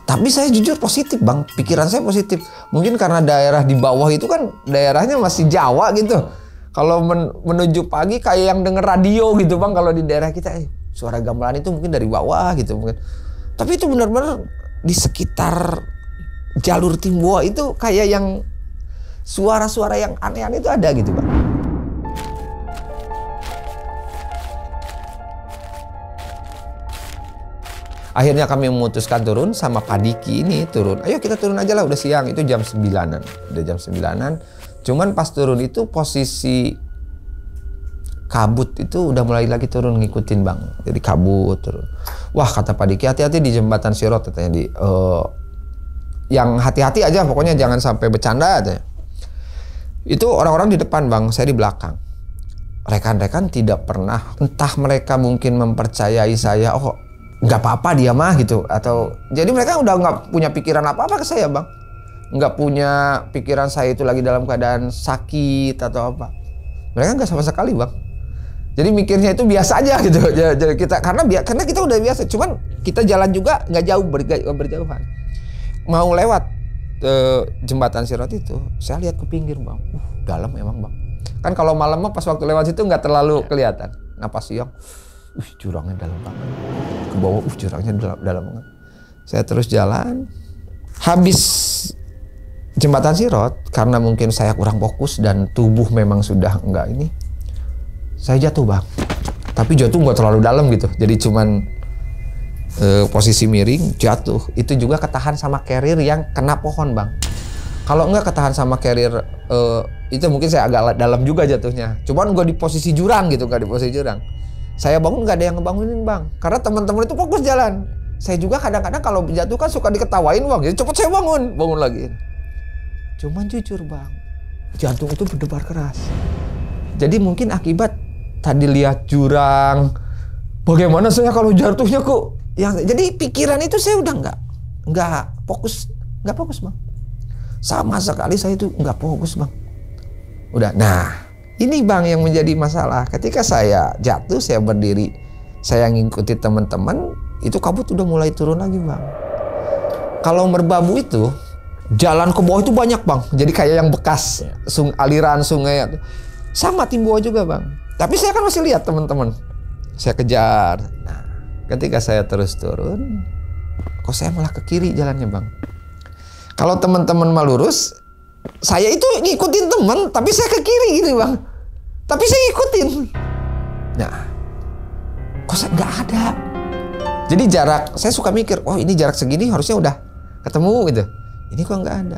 S1: Tapi saya jujur positif, Bang. Pikiran saya positif. Mungkin karena daerah di bawah itu kan daerahnya masih Jawa gitu. Kalau menuju pagi kayak yang denger radio gitu, Bang. Kalau di daerah kita suara gamelan itu mungkin dari bawah gitu mungkin. Tapi itu benar-benar di sekitar jalur Timboa itu kayak yang suara-suara yang aneh-aneh itu ada gitu, Bang. Akhirnya kami memutuskan turun sama Pak Diki ini turun. Ayo kita turun aja lah, udah siang. Itu jam 9-an. Udah jam 9-an. Cuman pas turun itu posisi kabut itu udah mulai lagi turun ngikutin, Bang. Jadi kabut turun. Wah, kata Pak Diki, hati-hati di jembatan Sirot katanya yang hati-hati aja, pokoknya jangan sampai bercanda katanya. Itu orang-orang di depan, Bang, saya di belakang. Rekan-rekan tidak pernah, entah mereka mungkin mempercayai saya, oh nggak apa-apa dia mah gitu, atau jadi mereka udah nggak punya pikiran apa-apa ke saya, Bang. Nggak punya pikiran saya itu lagi dalam keadaan sakit atau apa. Mereka nggak sama sekali, Bang. Jadi mikirnya itu biasa aja gitu. Jadi kita karena kita udah biasa, cuman kita jalan juga nggak jauh berjauhan. Mau lewat jembatan Sirot itu, saya lihat ke pinggir, Bang. Dalam emang, Bang. Kan kalau malam pas waktu lewat situ nggak terlalu kelihatan. Nah pas siang, jurangnya dalam banget. Ke bawah, jurangnya dalam banget. Saya terus jalan. Habis jembatan Sirot, karena mungkin saya kurang fokus dan tubuh memang sudah enggak ini, saya jatuh, Bang. Tapi jatuh nggak terlalu dalam gitu. Jadi cuman posisi miring, jatuh. Itu juga ketahan sama carrier yang kena pohon, Bang. Kalau enggak ketahan sama carrier, itu mungkin saya agak dalam juga jatuhnya. Cuman gue di posisi jurang gitu, nggak di posisi jurang. Saya bangun nggak ada yang ngebangunin, Bang. Karena teman-teman itu fokus jalan. Saya juga kadang-kadang kalau jatuh kan suka diketawain, Bang. Jadi cepet saya bangun lagi. Cuman jujur, Bang, jantung itu berdebar keras. Jadi mungkin akibat tadi lihat jurang, bagaimana saya kalau jatuhnya kok jadi pikiran itu saya udah nggak fokus, Bang. Sama sekali saya itu nggak fokus, Bang. Udah, nah ini, Bang, yang menjadi masalah. Ketika saya jatuh, saya berdiri, saya ngikuti teman-teman, itu kabut udah mulai turun lagi, Bang. Kalau Merbabu itu jalan ke bawah itu banyak, Bang. Jadi kayak yang bekas aliran sungai. Sama Timboa juga, Bang. Tapi saya kan masih lihat teman-teman. Saya kejar. Nah, ketika saya terus turun, kok saya malah ke kiri jalannya, Bang. Kalau teman-teman mah lurus, saya itu ngikutin teman, tapi saya ke kiri gini, Bang. Tapi saya ngikutin. Nah, kok saya nggak ada. Jadi jarak, saya suka mikir, oh ini jarak segini harusnya udah ketemu gitu. Ini kok nggak ada.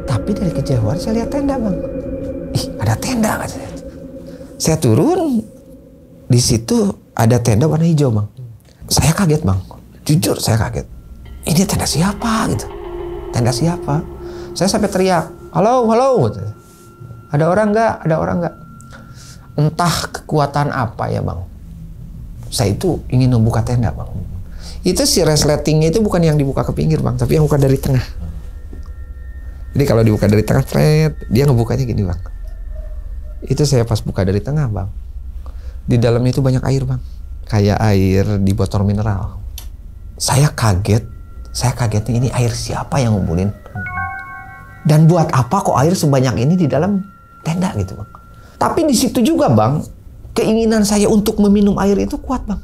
S1: Tapi dari kejauhan saya lihat tenda, Bang. Ih, ada tenda katanya. Saya turun, di situ ada tenda warna hijau, Bang. Saya kaget, Bang. Jujur saya kaget. Ini tenda siapa gitu? Tenda siapa? Saya sampai teriak, halo. Ada orang nggak? Entah kekuatan apa ya, Bang. Saya itu ingin membuka tenda, Bang. Itu si resletingnya itu bukan yang dibuka ke pinggir, Bang, tapi yang buka dari tengah. Jadi kalau dibuka dari tengah, dia ngebukanya gini, Bang. Itu saya pas buka dari tengah, Bang. Di dalamnya itu banyak air, Bang. Kayak air di botol mineral. Saya kagetnya ini air siapa yang ngumpulin? Dan buat apa kok air sebanyak ini di dalam tenda gitu, Bang. Tapi di situ juga, Bang, keinginan saya untuk meminum air itu kuat, Bang.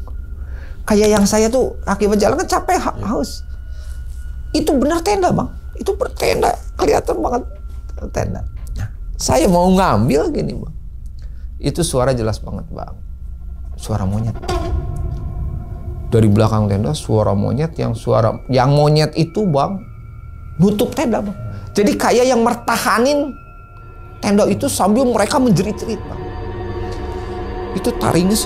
S1: Kayak yang saya tuh akibat jalan kan capek, haus. Itu benar tenda, Bang. Itu bertenda, kelihatan banget tenda. Nah, saya mau ngambil gini bang, itu suara jelas banget bang, suara monyet. Dari belakang tenda suara monyet, yang monyet itu bang nutup tenda bang. Jadi kayak yang mertahanin tenda itu sambil mereka menjerit-jerit bang. Itu taringnya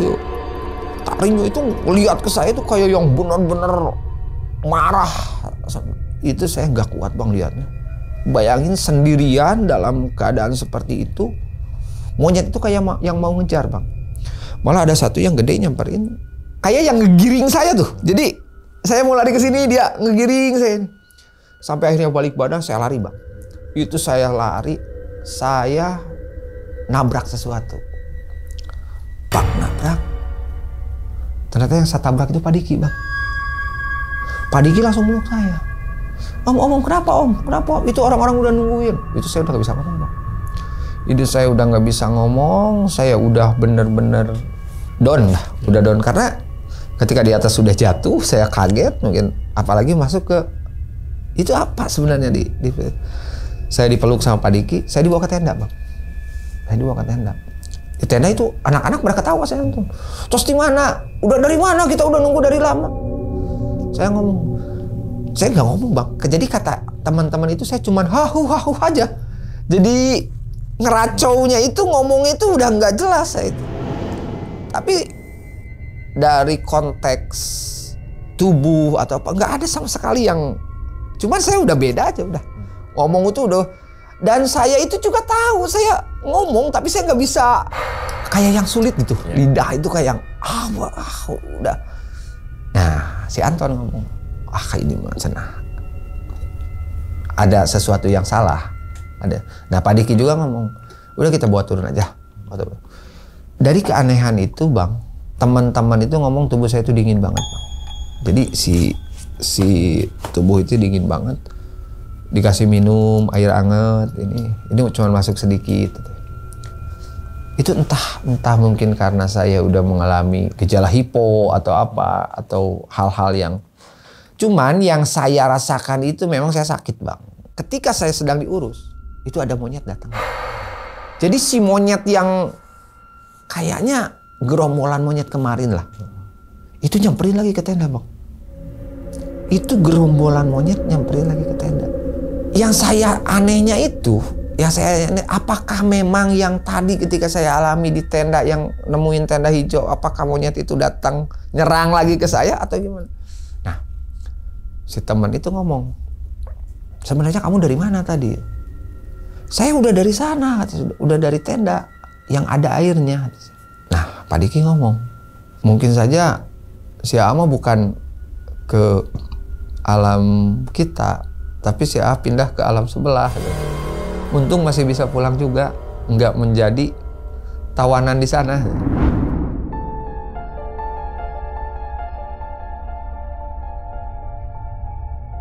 S1: itu lihat ke saya itu kayak yang benar-benar marah. Itu saya nggak kuat bang lihatnya. Bayangin sendirian dalam keadaan seperti itu, monyet itu kayak yang mau ngejar bang. Malah ada satu yang gede nyamperin, kayak yang ngegiring saya tuh. Jadi saya mau lari ke sini, dia ngegiring saya. Sampai akhirnya balik badan, saya lari bang. Itu saya lari, saya nabrak sesuatu. Pak nabrak. Ternyata yang saya tabrak itu Pak Diki bang. Pak Diki langsung meluk saya. Om, kenapa om? Kenapa? Itu orang-orang udah nungguin. Itu saya udah gak bisa ngomong bang. Itu saya udah gak bisa ngomong. Saya udah bener-bener down lah. Udah down karena ketika di atas sudah jatuh, saya kaget mungkin. Apalagi masuk ke itu apa sebenarnya saya dipeluk sama Pak Diki. Saya dibawa ke tenda bang. Saya dibawa ke tenda. Di tenda itu anak-anak pada ketawa saya nonton. Terus di mana? Udah dari mana? Kita udah nunggu dari lama. Saya ngomong. Saya nggak ngomong bang. Jadi kata teman-teman itu saya cuman hahu aja. Jadi ngeracaunya itu ngomongnya itu udah nggak jelas saya itu. Tapi dari konteks tubuh atau apa nggak ada sama sekali yang. Cuman saya udah beda aja udah. Ngomong itu udah. Dan saya itu juga tahu saya ngomong tapi saya nggak bisa kayak yang sulit gitu. Lidah itu kayak yang udah. Nah si Anton ngomong. Ini senang. Ada sesuatu yang salah. Ada. Nah Pak Diki juga ngomong, udah kita bawa turun aja. Dari keanehan itu bang, teman-teman itu ngomong tubuh saya itu dingin banget bang. Jadi si tubuh itu dingin banget. Dikasih minum air hangat, ini cuma masuk sedikit. Itu entah mungkin karena saya udah mengalami gejala hipo atau apa, atau hal-hal yang. Cuman yang saya rasakan itu memang saya sakit bang. Ketika saya sedang diurus, itu ada monyet datang. Jadi si monyet yang kayaknya gerombolan monyet kemarin lah, itu nyamperin lagi ke tenda bang. Itu gerombolan monyet nyamperin lagi ke tenda. Yang saya anehnya itu, apakah memang yang tadi ketika saya alami di tenda yang nemuin tenda hijau, apakah monyet itu datang nyerang lagi ke saya atau gimana? Si teman itu ngomong, sebenarnya kamu dari mana tadi? Saya udah dari sana, udah dari tenda yang ada airnya. Nah, Pak Diki ngomong, mungkin saja si Ama bukan ke alam kita, tapi si A pindah ke alam sebelah. Untung masih bisa pulang juga, nggak menjadi tawanan di sana.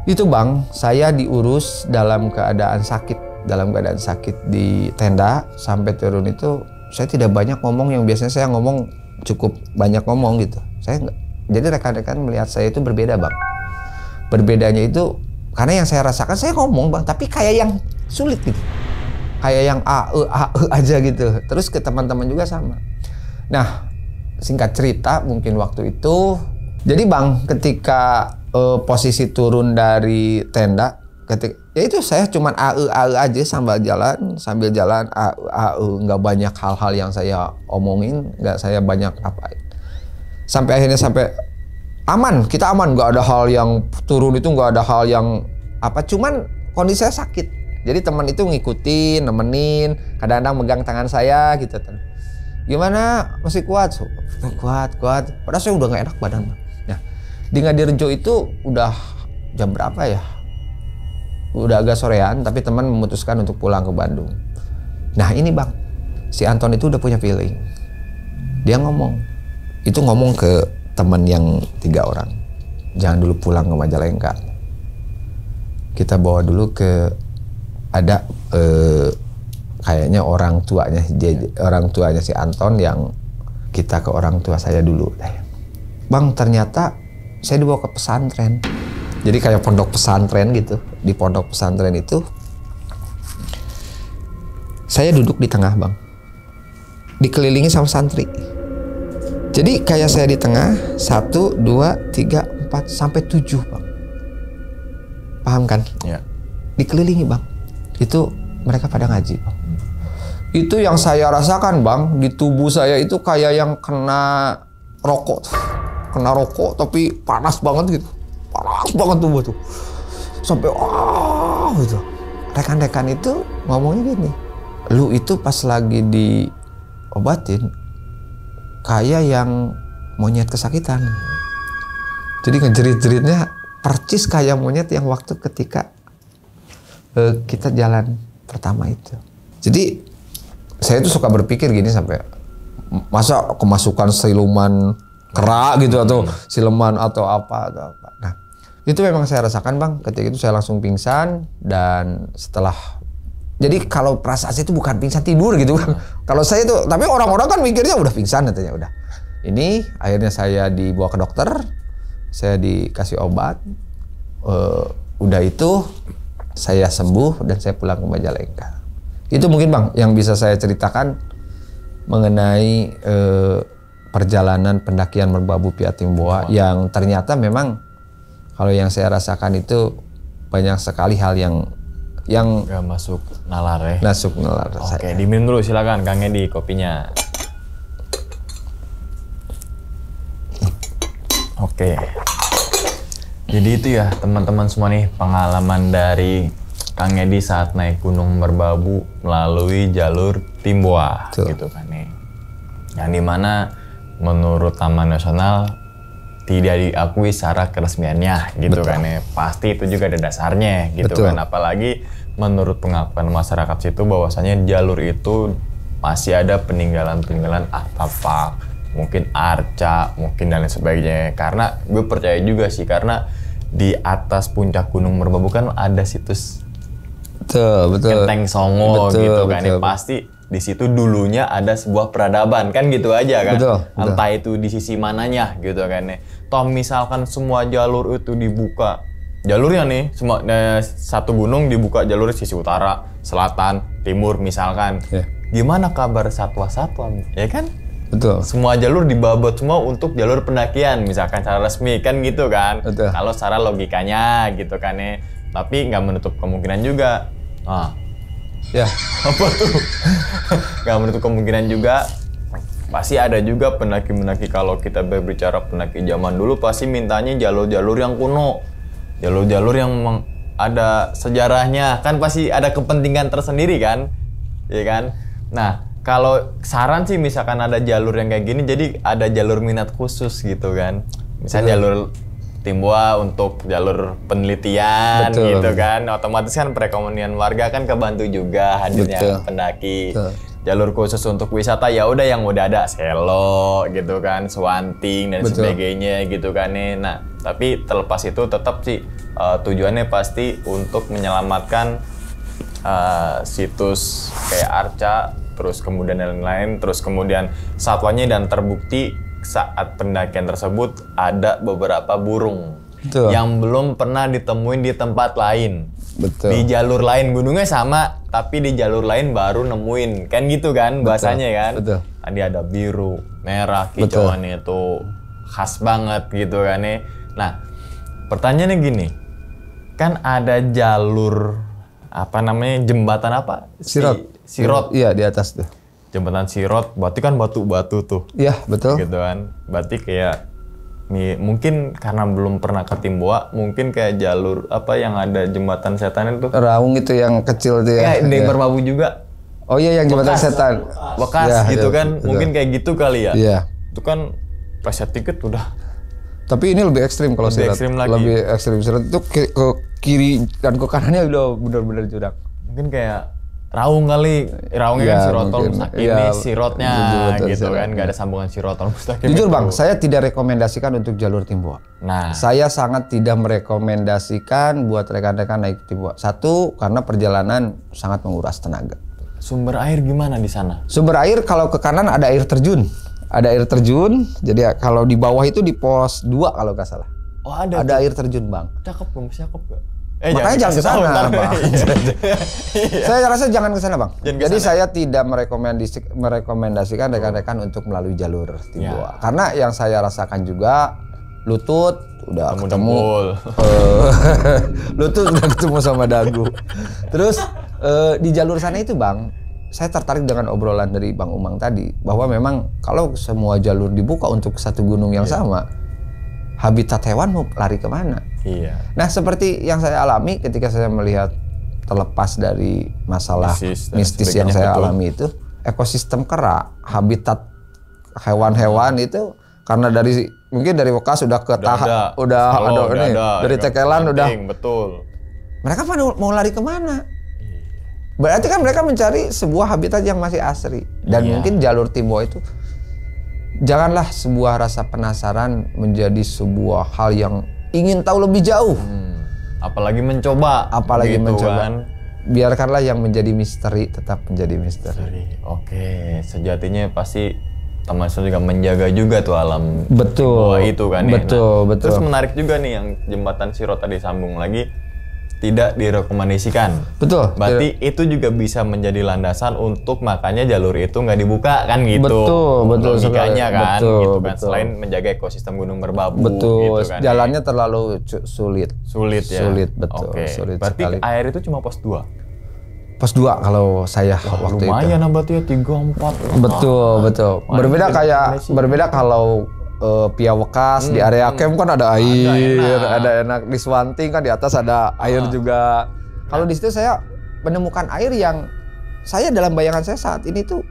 S1: Itu bang, saya diurus dalam keadaan sakit di tenda. Sampai turun itu saya tidak banyak ngomong, yang biasanya saya ngomong cukup banyak ngomong gitu. Saya enggak. Jadi rekan-rekan melihat saya itu berbeda bang. Berbedanya itu karena yang saya rasakan saya ngomong bang, tapi kayak yang sulit gitu. Kayak yang aja gitu. Terus ke teman-teman juga sama. Nah, singkat cerita mungkin waktu itu. Jadi bang, ketika posisi turun dari tenda, ya itu saya cuman aja sambil jalan nggak banyak hal-hal yang saya omongin, nggak saya banyak apain. Sampai akhirnya aman, kita aman, nggak ada hal yang turun itu, nggak ada hal yang apa, cuman kondisi saya sakit. Jadi teman itu ngikutin, nemenin, kadang-kadang megang tangan saya gitu. Gimana, masih kuat? Kuat. Padahal saya udah nggak enak badan. Nah, di Ngadirejo itu udah jam berapa ya? Udah agak sorean, tapi teman memutuskan untuk pulang ke Bandung. Nah ini bang, si Anton itu udah punya feeling. Dia ngomong ke teman yang 3 orang, jangan dulu pulang ke Majalengka. Kita bawa dulu ke ada kayaknya orang tuanya si Anton, yang kita ke orang tua saya dulu. Bang, ternyata saya dibawa ke pesantren. Jadi kayak pondok pesantren gitu. Di pondok pesantren itu saya duduk di tengah, Bang. Dikelilingi sama santri. Jadi kayak saya di tengah, 1, 2, 3, 4 sampai 7, Bang. Paham kan?
S2: Ya.
S1: Dikelilingi, Bang. Itu mereka pada ngaji, Bang. Itu yang saya rasakan, Bang, di tubuh saya itu kayak yang kena rokok. Kena rokok tapi panas banget gitu. Panas banget tubuh tuh. Sampai gitu. Rekan-rekan itu ngomongnya gini, lu itu pas lagi diobatin kayak yang monyet kesakitan. Jadi ngejerit-jeritnya percis kayak monyet yang waktu ketika kita jalan pertama itu. Jadi saya tuh suka berpikir gini sampai masa kemasukan siluman kera gitu atau siluman atau apa. Nah, itu memang saya rasakan, Bang. Ketika itu saya langsung pingsan dan setelah jadi kalau perasaan saya itu bukan pingsan tidur gitu, Bang. Kalau saya itu, tapi orang-orang kan mikirnya udah pingsan katanya udah. Ini akhirnya saya dibawa ke dokter, saya dikasih obat. Udah itu saya sembuh dan saya pulang ke Majalengka. Itu mungkin, Bang, yang bisa saya ceritakan mengenai perjalanan pendakian Merbabu Piatimboa yang ternyata memang kalau yang saya rasakan itu banyak sekali hal yang nggak
S2: masuk nalar ya.
S1: Masuk nalar.
S2: Oke, diminum dulu silakan Kang Edi kopinya. Oke. Jadi itu ya teman-teman semua nih pengalaman dari Kang Edi saat naik Gunung Merbabu melalui jalur Timboa. Betul. Gitu kan nih. Yang dimana menurut Taman Nasional tidak diakui secara keresmiannya gitu. Betul. Kan ya. Pasti itu juga ada dasarnya gitu. Betul. Kan, apalagi menurut pengakuan masyarakat situ bahwasanya jalur itu masih ada peninggalan-peninggalan artefak, mungkin arca, mungkin dan lain sebagainya. Karena gue percaya juga sih, karena di atas puncak Gunung Merbabu kan ada situs Genteng Songo gitu kan. Betul. Pasti di situ dulunya ada sebuah peradaban kan gitu aja kan. Betul. Entah itu di sisi mananya gitu kan. Toh misalkan semua jalur itu dibuka, jalurnya nih semua satu gunung dibuka jalur sisi utara, selatan, timur misalkan. Gimana kabar satwa-satwa ya kan? Betul. Semua jalur dibabat semua untuk jalur pendakian misalkan secara resmi kan gitu kan. Betul. Kalau secara logikanya gitu kan ya. Tapi nggak menutup kemungkinan juga. Ya, apa tuh? Nggak menutup kemungkinan juga. Pasti ada juga pendaki-pendaki, kalau kita berbicara pendaki zaman dulu pasti mintanya jalur-jalur yang kuno. Jalur-jalur yang ada sejarahnya. Kan pasti ada kepentingan tersendiri kan? Iya kan? Nah, kalau saran sih misalkan ada jalur yang kayak gini, jadi ada jalur minat khusus gitu kan. Misalnya jalur Timboa untuk jalur penelitian. Betul. Gitu kan. Otomatis kan perekonomian warga kan kebantu juga hadirnya. Betul. Pendaki. Betul. Jalur khusus untuk wisata ya udah yang udah ada Selo gitu kan, Swanting dan Betul. Sebagainya gitu kan nih. Nah, tapi terlepas itu tetap sih tujuannya pasti untuk menyelamatkan situs kayak arca, terus kemudian lain-lain, terus kemudian satwanya, dan terbukti saat pendakian tersebut ada beberapa burung. Betul. Yang belum pernah ditemuin di tempat lain. Betul. Di jalur lain gunungnya sama, tapi di jalur lain baru nemuin. Kan gitu kan bahasanya kan. Betul. Tadi ada biru, merah, kicauan itu khas banget gitu kan ya. Nah, pertanyaannya gini. Kan ada jalur apa namanya, jembatan apa? Sirot. Iya, di atas tuh. Jembatan Sirot, berarti kan batu-batu tuh. Iya, betul. Gitu kan. Berarti kayak mungkin karena belum pernah ke Timboa, mungkin kayak jalur apa yang ada jembatan setan itu. Raung itu yang kecil tuh ya. Di Merbabu juga. Oh iya, yang jembatan setan. Bekas ya, gitu ya, kan. Betul. Mungkin kayak gitu kali ya. Iya. Itu kan preset tiket udah. Tapi ini lebih ekstrim kalau Sirot. Lebih ekstrim Sirot itu ke kiri dan ke kanannya udah benar-benar jurang. Mungkin kayak Raung kali, Raungnya ya, kan Sirotol Mustaqim, ini Sirotnya gitu kan, nggak ada sambungan Sirotol Mustaqim. Jujur Bang, saya tidak rekomendasikan untuk jalur Timboa. Nah, saya sangat tidak merekomendasikan buat rekan-rekan naik Timboa. Satu, karena perjalanan sangat menguras tenaga. Sumber air gimana di sana? Sumber air kalau ke kanan ada air terjun. Ada air terjun, jadi kalau di bawah itu di pos 2 kalau nggak salah. Oh, ada
S1: air terjun, Bang.
S2: Cakep gak?
S1: Makanya jangan ke sana, Bang. Saya rasa jangan ke sana, Bang. Jadi saya tidak merekomendasikan rekan-rekan untuk melalui jalur Timboa. Karena yang saya rasakan juga lutut udah ketemu lutut udah ketemu sama dagu. Terus di jalur sana itu, Bang, saya tertarik dengan obrolan dari Bang Umang tadi bahwa memang kalau semua jalur dibuka untuk satu gunung yang sama, habitat hewan mau lari kemana?
S2: Iya.
S1: Nah, seperti yang saya alami ketika saya melihat, terlepas dari masalah mistis yang saya alami itu, ekosistem kera, habitat hewan-hewan itu karena mungkin dari bekas udah ke dari tekelan udah.
S2: Betul.
S1: Mereka mau lari kemana? Berarti kan mereka mencari sebuah habitat yang masih asri. Dan mungkin jalur Timboa itu, janganlah sebuah rasa penasaran menjadi sebuah hal yang ingin tahu lebih jauh.
S2: Apalagi mencoba. Kan?
S1: Biarkanlah yang menjadi misteri tetap menjadi misteri.
S2: Oke, sejatinya pasti teman saya juga menjaga juga tuh alam
S1: Timboa
S2: itu kan.
S1: Betul.
S2: Terus menarik juga nih yang jembatan Siro tadi sambung lagi. Tidak direkomendasikan.
S1: Betul.
S2: Berarti itu juga bisa menjadi landasan untuk makanya jalur itu nggak dibuka kan gitu.
S1: Betul.
S2: Logikanya kan gitu kan.
S1: Betul.
S2: Selain menjaga ekosistem Gunung Merbabu.
S1: Betul.
S2: Gitu kan,
S1: jalannya terlalu sulit.
S2: Sulit ya.
S1: Sulit, betul.
S2: Oke.
S1: Sulit
S2: berarti
S1: sekali.
S2: air itu cuma pos 2.
S1: Pos 2 kalau saya waktu
S2: lumayan
S1: itu.
S2: Berarti ya 3-4.
S1: Betul. Berbeda kalau Pia Wekas di area camp kan ada air, ada enak. Di Swanting kan di atas ada air juga. Kalau di situ saya menemukan air yang saya dalam bayangan saya saat ini tuh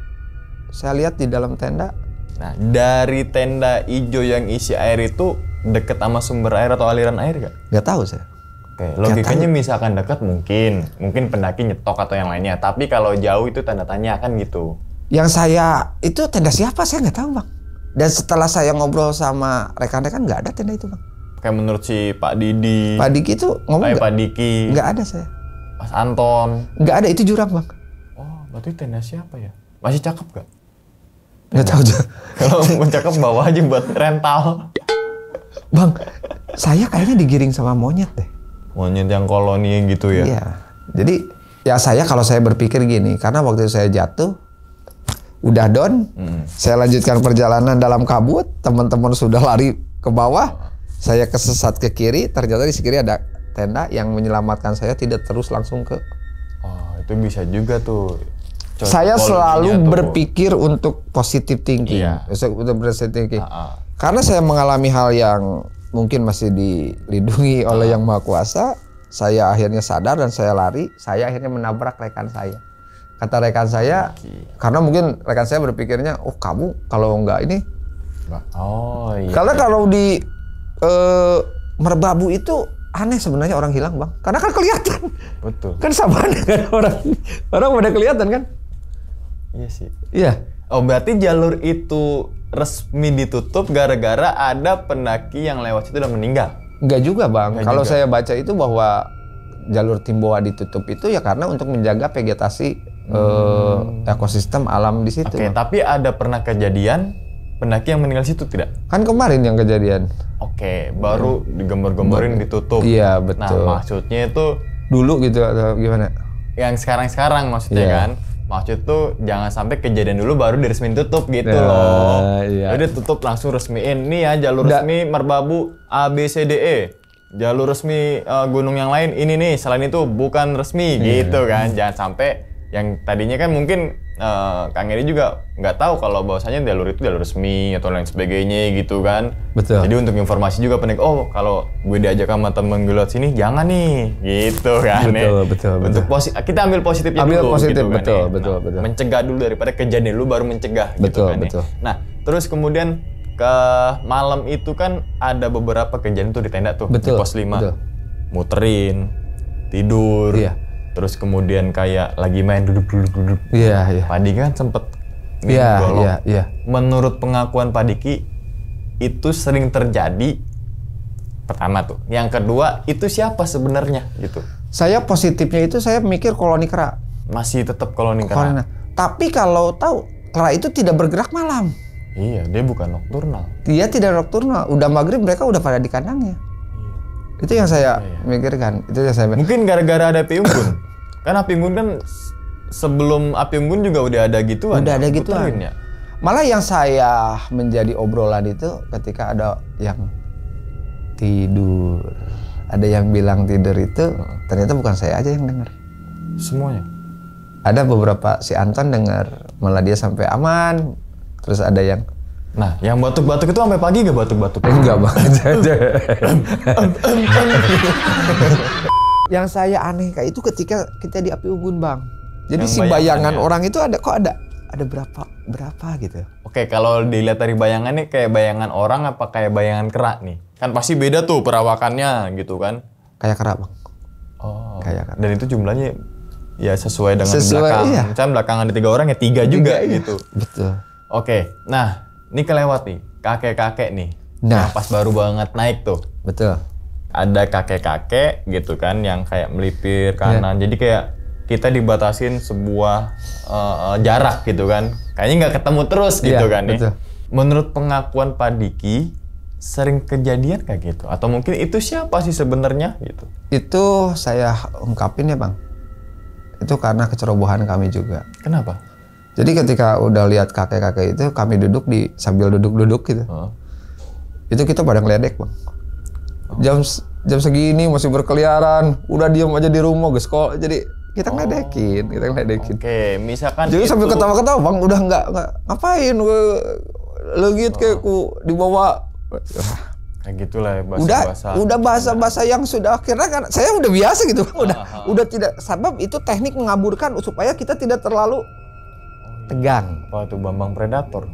S1: saya lihat di dalam tenda.
S2: Nah, dari tenda hijau yang isi air itu deket sama sumber air atau aliran air gak?
S1: Gak tahu saya.
S2: Oke, logikanya misalkan dekat mungkin pendaki nyetok atau yang lainnya. Tapi kalau jauh itu tanda tanya kan gitu.
S1: Yang saya itu tenda siapa saya nggak tahu, Bang. Dan setelah saya ngobrol sama rekan-rekan nggak ada tenda itu, Bang.
S2: Kayak menurut si Pak Didi.
S1: Pak Diki itu ngomong
S2: Pak Diki.
S1: Nggak ada saya.
S2: Mas Anton.
S1: Nggak ada, itu jurang, Bang.
S2: Oh, berarti tenda siapa ya? Masih cakep gak?
S1: Nggak tahu.
S2: Kalau mau cakep bawa aja buat rental.
S1: Bang, saya kayaknya digiring sama monyet deh.
S2: Monyet yang koloni gitu ya?
S1: Iya. Jadi ya kalau saya berpikir gini, karena waktu itu saya jatuh, udah down, saya lanjutkan perjalanan dalam kabut, teman-teman sudah lari ke bawah, saya kesesat ke kiri, ternyata di kiri ada tenda yang menyelamatkan saya tidak terus langsung ke.
S2: Oh, itu bisa juga tuh.
S1: Saya selalu berpikir untuk positive thinking, untuk positive thinking. Karena saya mengalami hal yang mungkin masih dilindungi oleh Yang Maha Kuasa, saya akhirnya sadar dan saya lari, saya akhirnya menabrak rekan saya. Kata rekan saya, karena mungkin rekan saya berpikirnya, oh kamu kalau enggak ini. Karena kalau di Merbabu itu aneh sebenarnya orang hilang, Bang. Karena kan kelihatan.
S2: Betul.
S1: Kan sama dengan orang pada kelihatan kan?
S2: Iya sih.
S1: Iya.
S2: Oh, berarti jalur itu resmi ditutup gara-gara ada pendaki yang lewat situ dan meninggal?
S1: Enggak juga, Bang. Kalau saya baca itu bahwa jalur Timboa ditutup itu ya karena untuk menjaga vegetasi ekosistem alam di situ.
S2: Oke, tapi ada pernah kejadian pendaki yang meninggal situ tidak?
S1: Kan kemarin yang kejadian.
S2: Oke, baru digembor-gemborin ditutup.
S1: Iya, betul.
S2: Nah, maksudnya itu
S1: dulu gitu atau gimana?
S2: Yang sekarang maksudnya kan? Maksud tuh jangan sampai kejadian dulu baru diresmiin tutup gitu loh.
S1: Iya.
S2: Jadi tutup langsung resmiin. Nih ya jalur resmi Merbabu A B C D E. Jalur resmi gunung yang lain ini nih. Selain itu bukan resmi gitu kan. Jangan sampai yang tadinya kan mungkin Kang Edi juga nggak tahu kalau bahwasanya jalur itu jalur resmi atau lain sebagainya gitu kan.
S1: Betul.
S2: Jadi untuk informasi juga pendek, oh kalau gue diajak sama temen gue lewat sini jangan nih gitu kan.
S1: Betul.
S2: Untuk kita ambil positifnya dulu
S1: positif,
S2: gitu
S1: betul,
S2: kan.
S1: betul.
S2: Mencegah dulu daripada kejadian dulu baru mencegah gitu kan.
S1: Betul.
S2: Nah terus kemudian ke malam itu kan ada beberapa kejadian tuh di tenda tuh di pos 5.
S1: Betul.
S2: Muterin, tidur.
S1: Iya.
S2: Terus kemudian kayak lagi main duduk.
S1: Iya.
S2: Pak Diki kan sempet
S1: Iya.
S2: Menurut pengakuan Pak Diki itu sering terjadi. Pertama tuh. Yang kedua itu siapa sebenarnya gitu?
S1: Saya positifnya itu saya mikir koloni kera.
S2: Masih tetap koloni kera.
S1: Tapi kalau tahu kera itu tidak bergerak malam.
S2: Iya, dia bukan nokturnal.
S1: Dia tidak nokturnal. Udah maghrib mereka udah pada di kandangnya. Itu yang saya mikirkan. Itu yang saya.
S2: Mungkin gara-gara ada api unggun. Kan api unggun kan sebelum api unggun juga udah ada gituan.
S1: Udah ada gituan.
S2: Ya?
S1: Malah yang saya menjadi obrolan itu ketika ada yang tidur. Ada yang bilang tidur itu ternyata bukan saya aja yang dengar.
S2: Semuanya.
S1: Ada beberapa si Anton dengar, malah dia sampai aman. Terus ada yang
S2: nah, yang batuk-batuk itu sampai pagi gak batuk-batuk?
S1: enggak banget aja. Yang saya aneh kayak itu ketika kita di api unggun, Bang. Jadi yang si bayangan orang itu ada berapa gitu.
S2: Oke, kalau dilihat dari bayangannya kayak bayangan orang apa kayak bayangan kera nih? Kan pasti beda tuh perawakannya gitu kan?
S1: Kayak kera, Bang.
S2: Oh.
S1: Kayak kera.
S2: Dan itu jumlahnya ya sesuai dengan belakang.
S1: Iya.
S2: Misalnya belakang ada 3 orang ya 3 juga
S1: iya.
S2: gitu.
S1: Betul.
S2: Oke, nah ini kelewat nih kakek-kakek nih.
S1: Nah,
S2: yang pas baru banget naik tuh.
S1: Betul.
S2: Ada kakek-kakek gitu kan yang kayak melipir kanan. Jadi kayak kita dibatasin sebuah jarak gitu kan. Kayaknya nggak ketemu terus gitu kan
S1: betul.
S2: nih. Menurut pengakuan Pak Diki, sering kejadian kayak gitu? Atau mungkin itu siapa sih sebenarnya gitu?
S1: Itu saya ungkapin ya, Bang. Itu karena kecerobohan kami juga.
S2: Kenapa?
S1: Jadi ketika udah lihat kakek-kakek itu, kami duduk sambil duduk-duduk gitu. Itu kita pada ngeledek, Bang. Jam segini masih berkeliaran, udah diem aja di rumah, guys. Kok jadi kita ngeledekin.
S2: Oke, misalkan
S1: jadi
S2: itu
S1: sambil ketawa-ketawa, Bang, udah nggak ngapain legit kayak ku dibawa.
S2: Kayak gitulah bahasa-bahasa.
S1: Udah bahasa-bahasa yang sudah akhirnya kan saya udah biasa gitu, udah tidak sabab itu teknik mengaburkan supaya kita tidak terlalu tegang.
S2: Apa tuh Bambang Predator?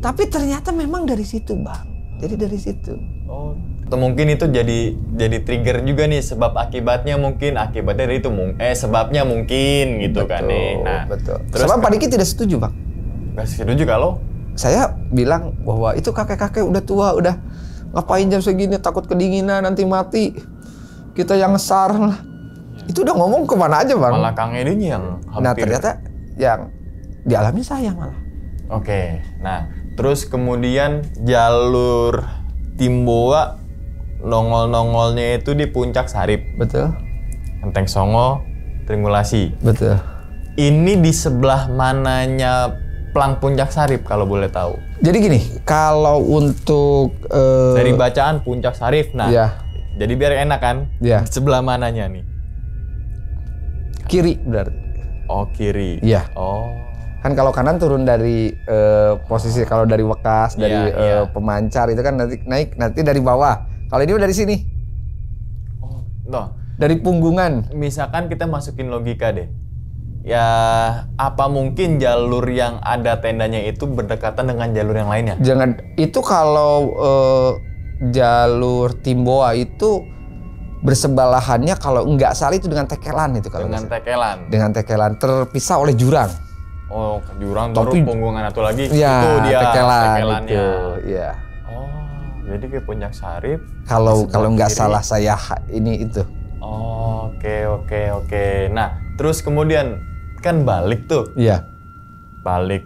S1: Tapi ternyata memang dari situ, Bang. Jadi dari situ.
S2: Oh. Atau mungkin itu jadi trigger juga nih sebab akibatnya dari itu sebabnya mungkin gitu kan nih. Nah,
S1: betul. Terus sebab Pak Diki tidak setuju, Bang.
S2: Gak setuju kalau
S1: saya bilang bahwa itu kakek-kakek udah tua, udah ngapain jam segini, takut kedinginan nanti mati. Kita yang ngesar lah. Itu udah ngomong kemana aja, Bang.
S2: Malah Kang Edi yang hampir.
S1: Nah, ternyata yang dialami saya malah.
S2: Oke, nah terus kemudian jalur Timboa nongol-nongolnya itu di Puncak Sarip.
S1: Betul.
S2: Enteng Songo, Trimulasi.
S1: Betul.
S2: Ini di sebelah mananya Plang Puncak Sarip kalau boleh tahu?
S1: Jadi gini, kalau untuk
S2: dari bacaan Puncak Sarip, nah, jadi biar enak kan?
S1: Iya.
S2: Di sebelah mananya nih?
S1: Kiri berarti.
S2: Oh, kiri.
S1: Iya.
S2: Oh.
S1: Kan kalau kanan turun dari posisi kalau dari Wekas, dari Pemancar itu kan nanti dari bawah. Kalau ini dari sini.
S2: Oh, no.
S1: Dari Punggungan.
S2: Misalkan kita masukin logika deh. Ya, apa mungkin jalur yang ada tendanya itu berdekatan dengan jalur yang lainnya?
S1: Jangan, itu kalau jalur Timboa itu bersebelahannya kalau enggak salah itu dengan Tekelan itu kalau
S2: dengan Tekelan.
S1: Dengan Tekelan terpisah oleh jurang.
S2: Oh, jurang baru Punggungan atau lagi
S1: ya,
S2: itu dia
S1: Tekelannya. Itu, ya.
S2: Oh, jadi ke Puncak Sarip.
S1: Kalau enggak salah saya ini itu.
S2: Oh, oke. Nah, terus kemudian kan balik tuh.
S1: Iya.
S2: Balik,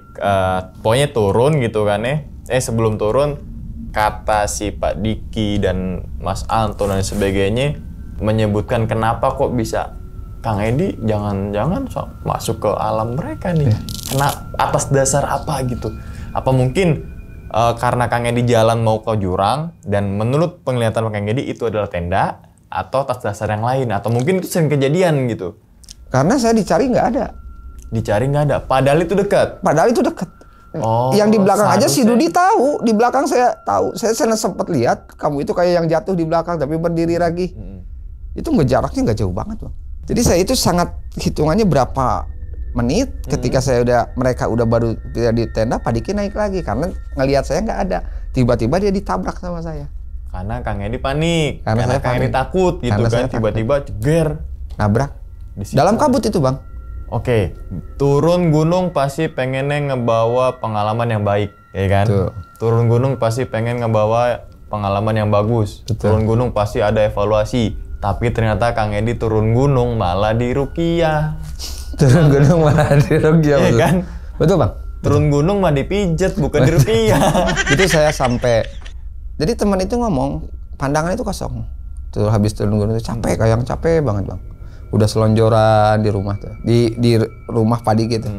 S2: pokoknya turun gitu kan ya. Sebelum turun, kata si Pak Diki dan Mas Anton dan sebagainya menyebutkan kenapa kok bisa Kang Edi jangan-jangan masuk ke alam mereka nih. Kena atas dasar apa gitu? Apa mungkin karena Kang Edi jalan mau ke jurang dan menurut penglihatan Kang Edi itu adalah tenda atau atas dasar yang lain? Atau mungkin itu sering kejadian gitu?
S1: Karena saya dicari nggak ada.
S2: Dicari nggak ada. Padahal itu dekat.
S1: Oh, yang di belakang aja si Dudi tahu. Di belakang saya tahu. Saya sempat lihat kamu itu kayak yang jatuh di belakang tapi berdiri lagi. Itu jaraknya nggak jauh banget, Bang. Jadi saya itu sangat hitungannya berapa menit ketika mereka udah baru di tenda, Pak Diki naik lagi karena ngelihat saya nggak ada. Tiba-tiba dia ditabrak sama saya.
S2: Karena Kang Edi panik.
S1: Karena
S2: Kang Edi takut gitu kan. Tiba-tiba jeger.
S1: Nabrak. Dalam kabut itu, Bang.
S2: Oke, turun gunung pasti pengennya ngebawa pengalaman yang baik, ya kan?
S1: Tuh.
S2: Turun gunung pasti pengen ngebawa pengalaman yang bagus.
S1: Betul.
S2: Turun gunung pasti ada evaluasi. Tapi ternyata Kang Edi turun gunung malah di Rukiah.
S1: Turun gunung malah di Rukiah,
S2: betul. Kan?
S1: Betul, Bang.
S2: Turun gunung mah dipijet, bukan di Rukiah.
S1: Itu saya sampai. Jadi teman itu ngomong, pandangan itu kosong. Tuh habis turun gunung itu capek, kayak yang capek banget bang. Udah selonjoran di rumah tuh, di rumah padi gitu.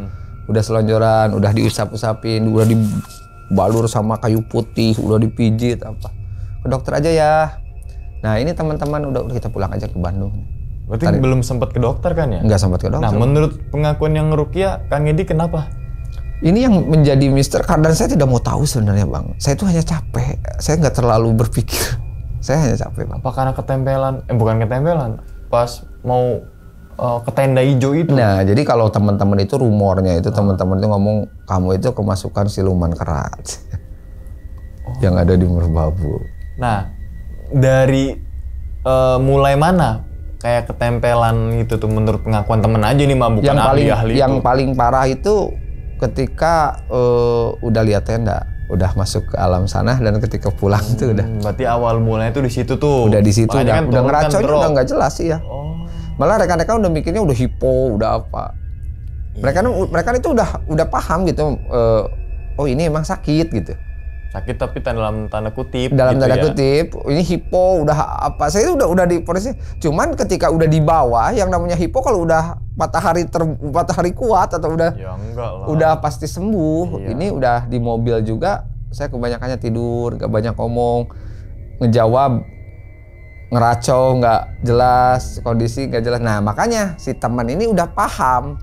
S1: Udah selonjoran, udah diusap-usapin, udah dibalur sama kayu putih, udah dipijit apa. Ke dokter aja ya. Nah ini teman-teman udah kita pulang aja ke Bandung.
S2: Berarti belum sempat ke dokter kan ya?
S1: Nggak sempat ke dokter.
S2: Nah menurut pengakuan yang Rukia, Kang Edi kenapa?
S1: Ini yang menjadi misteri karena saya tidak mau tahu sebenarnya bang. Saya itu hanya capek. Saya nggak terlalu berpikir. Saya hanya capek bang.
S2: Apa karena ketempelan? Bukan ketempelan. Pas mau ke tenda hijau itu.
S1: Nah jadi kalau teman-teman itu rumornya itu teman-teman itu ngomong kamu itu kemasukan siluman kerat yang ada di Merbabu.
S2: Nah dari mulai mana kayak ketempelan itu tuh menurut pengakuan temen aja nih mah bukan ahli-ahli itu.
S1: Yang paling parah itu ketika udah lihat tenda, udah masuk ke alam sana dan ketika pulang itu udah.
S2: Berarti awal mulanya tuh di situ tuh.
S1: Udah di situ udah ngeraconya
S2: kan
S1: udah nggak jelas sih ya. Malah rekan-rekan udah mikirnya udah hipo, udah apa. Mereka itu udah paham gitu. Oh ini emang sakit gitu.
S2: Sakit tapi dalam tanda kutip.
S1: Dalam
S2: gitu
S1: tanda
S2: ya.
S1: kutip, ini hipo udah apa? Saya itu udah di polisi. Cuman ketika udah di bawah, yang namanya hipo kalau udah matahari kuat atau udah
S2: ya enggak lah.
S1: Udah pasti sembuh.
S2: Iya.
S1: Ini udah di mobil juga. Saya kebanyakannya tidur, gak banyak ngomong, ngejawab, ngeracau, nggak jelas kondisi, nggak jelas. Nah makanya si teman ini udah paham.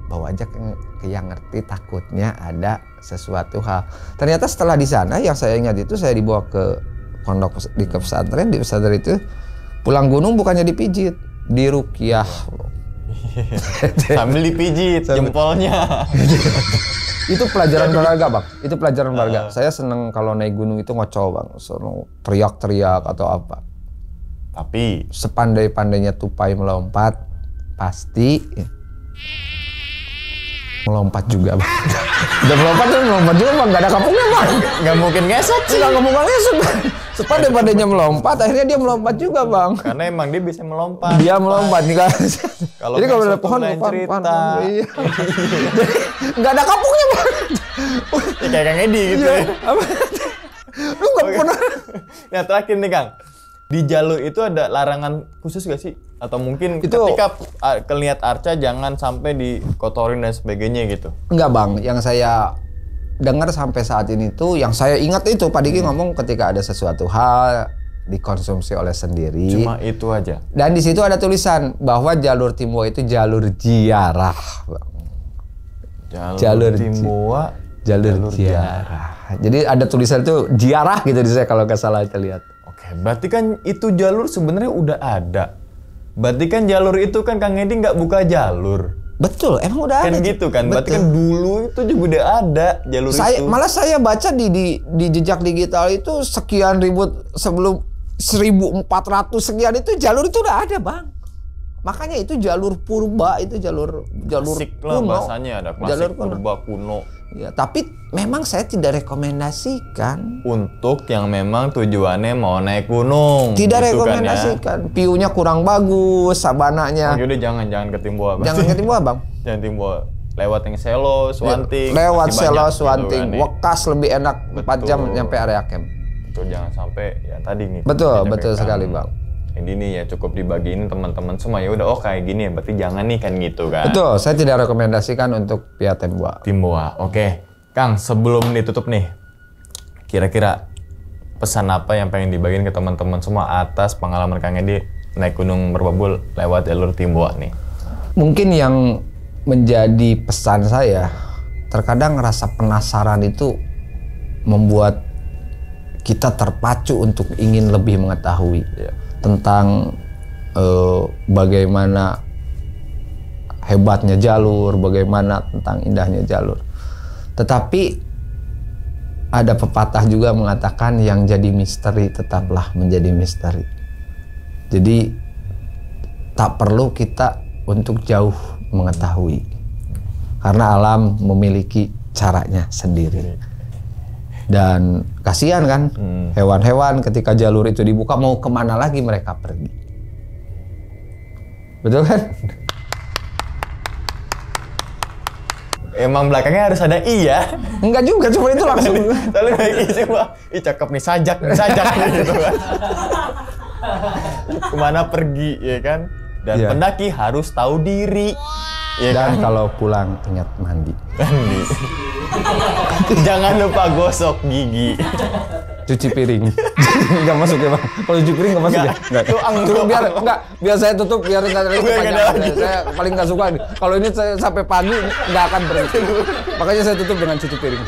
S1: Bawa aja ke yang ngerti, takutnya ada sesuatu hal. Ternyata setelah di sana yang saya ingat itu saya dibawa ke pondok di pesantren. Di pesantren itu pulang gunung bukannya dipijit, diruqyah.
S2: Sambil dipijit jempolnya.
S1: Itu pelajaran berharga bang. Itu pelajaran berharga. Saya seneng kalau naik gunung itu ngocol bang, seneng teriak-teriak atau apa.
S2: Tapi
S1: sepandai-pandainya tupai melompat, pasti melompat juga bang. Udah melompat juga bang, gak ada kampungnya bang.
S2: Gak mungkin ngesot sih.
S1: Gak mungkin ngesot bang. Sepandai-pandainya melompat, akhirnya dia melompat juga bang.
S2: Karena emang dia bisa melompat.
S1: Dia melompat nih kan. Jadi kalau ada pohon,
S2: iya.
S1: Gak ada kampungnya bang.
S2: Kayak Kang Edi gitu ya.
S1: Lu gak pernah.
S2: Nah terakhir nih Kang. Di jalur itu ada larangan khusus gak sih? Atau mungkin
S1: itu,
S2: ketika kelihat arca jangan sampai dikotorin dan sebagainya gitu?
S1: Enggak bang, yang saya dengar sampai saat ini tuh, yang saya ingat itu Pak Diki ngomong ketika ada sesuatu hal dikonsumsi oleh sendiri.
S2: Cuma itu aja.
S1: Dan di situ ada tulisan bahwa jalur Timbua itu jalur ziarah.
S2: Jalur Timbua,
S1: jalur ziarah. Jadi ada tulisan itu ziarah gitu di saya kalau nggak salah kita lihat.
S2: Oke, berarti kan itu jalur sebenarnya udah ada. Berarti kan jalur itu kan Kang Edi nggak buka jalur.
S1: Betul, emang udah
S2: kan
S1: ada.
S2: Kan gitu kan, berarti kan dulu itu juga udah ada jalur itu.
S1: Malah saya baca di jejak digital itu sekian ribu sebelum 1400 sekian itu jalur itu udah ada bang. Makanya itu jalur purba, itu jalur
S2: Asik lah
S1: kuno.
S2: Bahasanya ada klasik purba kuno.
S1: Ya, tapi memang saya tidak rekomendasikan.
S2: Untuk yang memang tujuannya mau naik gunung.
S1: Tidak
S2: gitu
S1: rekomendasikan.
S2: Kan ya.
S1: View-nya kurang bagus, sabananya.
S2: Oh, yaudah jangan ke Timbua.
S1: Jangan ke Timbua bang.
S2: Jangan Timbua. Lewat yang Selo, Suwanting.
S1: Lewat Selo, Suwanting.
S2: Gitu kan,
S1: Wekas lebih enak 4 jam nyampe area camp.
S2: Betul, jangan sampai ya tadi nih.
S1: Betul sekali bang.
S2: Ini nih ya cukup dibagiin teman-teman semua ya udah kayak gini ya berarti jangan nih kan gitu kan.
S1: Betul, saya tidak rekomendasikan untuk via Timbua.
S2: Timbua, oke. Kang, sebelum ditutup nih, kira-kira pesan apa yang pengen dibagiin ke teman-teman semua atas pengalaman Kang Edi naik Gunung Merbabu lewat jalur Timbua nih?
S1: Mungkin yang menjadi pesan saya, terkadang rasa penasaran itu membuat kita terpacu untuk ingin lebih mengetahui tentang bagaimana hebatnya jalur, bagaimana tentang indahnya jalur. Tetapi ada pepatah juga mengatakan yang jadi misteri tetaplah menjadi misteri. Jadi tak perlu kita untuk jauh mengetahui, karena alam memiliki caranya sendiri. Dan kasihan kan hewan-hewan ketika jalur itu dibuka mau kemana lagi mereka pergi. Betul kan?
S2: Emang belakangnya harus ada I ya?
S1: Enggak juga, cuma itu langsung.
S2: Soalnya kayak I cuma, ih cakep nih sajak gitu kan. Kemana pergi ya kan? Dan
S1: Iya.
S2: pendaki harus tahu diri. Ya
S1: Dan
S2: kan?
S1: kalau pulang ingat mandi.
S2: Mandi. Jangan lupa gosok gigi.
S1: Cuci piring. Enggak masuk ya, Bang. Kalau cuci piring enggak masuk ya?
S2: Enggak. Tuh,
S1: Biar saya tutup biar enggak ada
S2: Biar nggak ada lagi.
S1: Saya paling enggak suka. Kalau ini saya sampai pagi enggak akan berhenti. Makanya saya tutup dengan cuci piring.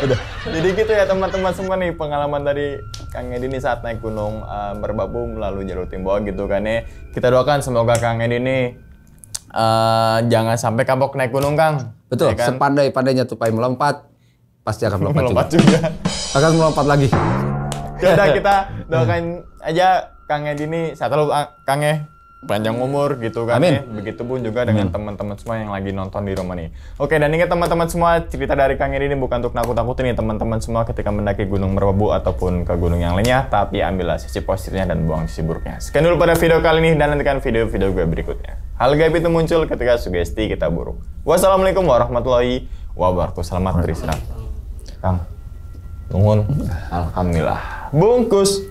S2: Udah. Jadi gitu ya teman-teman semua nih pengalaman dari Kang Edi nih saat naik gunung Merbabu melalui jalur Timboa gitu kan ya. Kita doakan semoga Kang Edi nih jangan sampai kapok naik gunung Kang.
S1: Betul,
S2: Ya kan?
S1: sepandai-pandainya tupai melompat pasti akan melompat
S2: juga.
S1: Akan melompat lagi.
S2: Ya udah kita doakan aja Kang Edi nih sehat selalu Kang ya. Panjang umur gitu kan
S1: Amin.
S2: ya. Begitupun juga dengan teman-teman semua yang lagi nonton di rumah nih. Oke, dan ingat teman-teman semua, cerita dari Kang Edi ini bukan untuk nakut-nakutin nih teman-teman semua ketika mendaki Gunung Merbabu ataupun ke gunung yang lainnya, tapi ambillah sisi positifnya dan buang sisi buruknya. Sekian dulu pada video kali ini dan nantikan video-video gue berikutnya. Hal gaib itu muncul ketika sugesti kita buruk. Wassalamualaikum warahmatullahi wabarakatuh. Selamat beristirahat. Kang, nuhun. Alhamdulillah. Bungkus.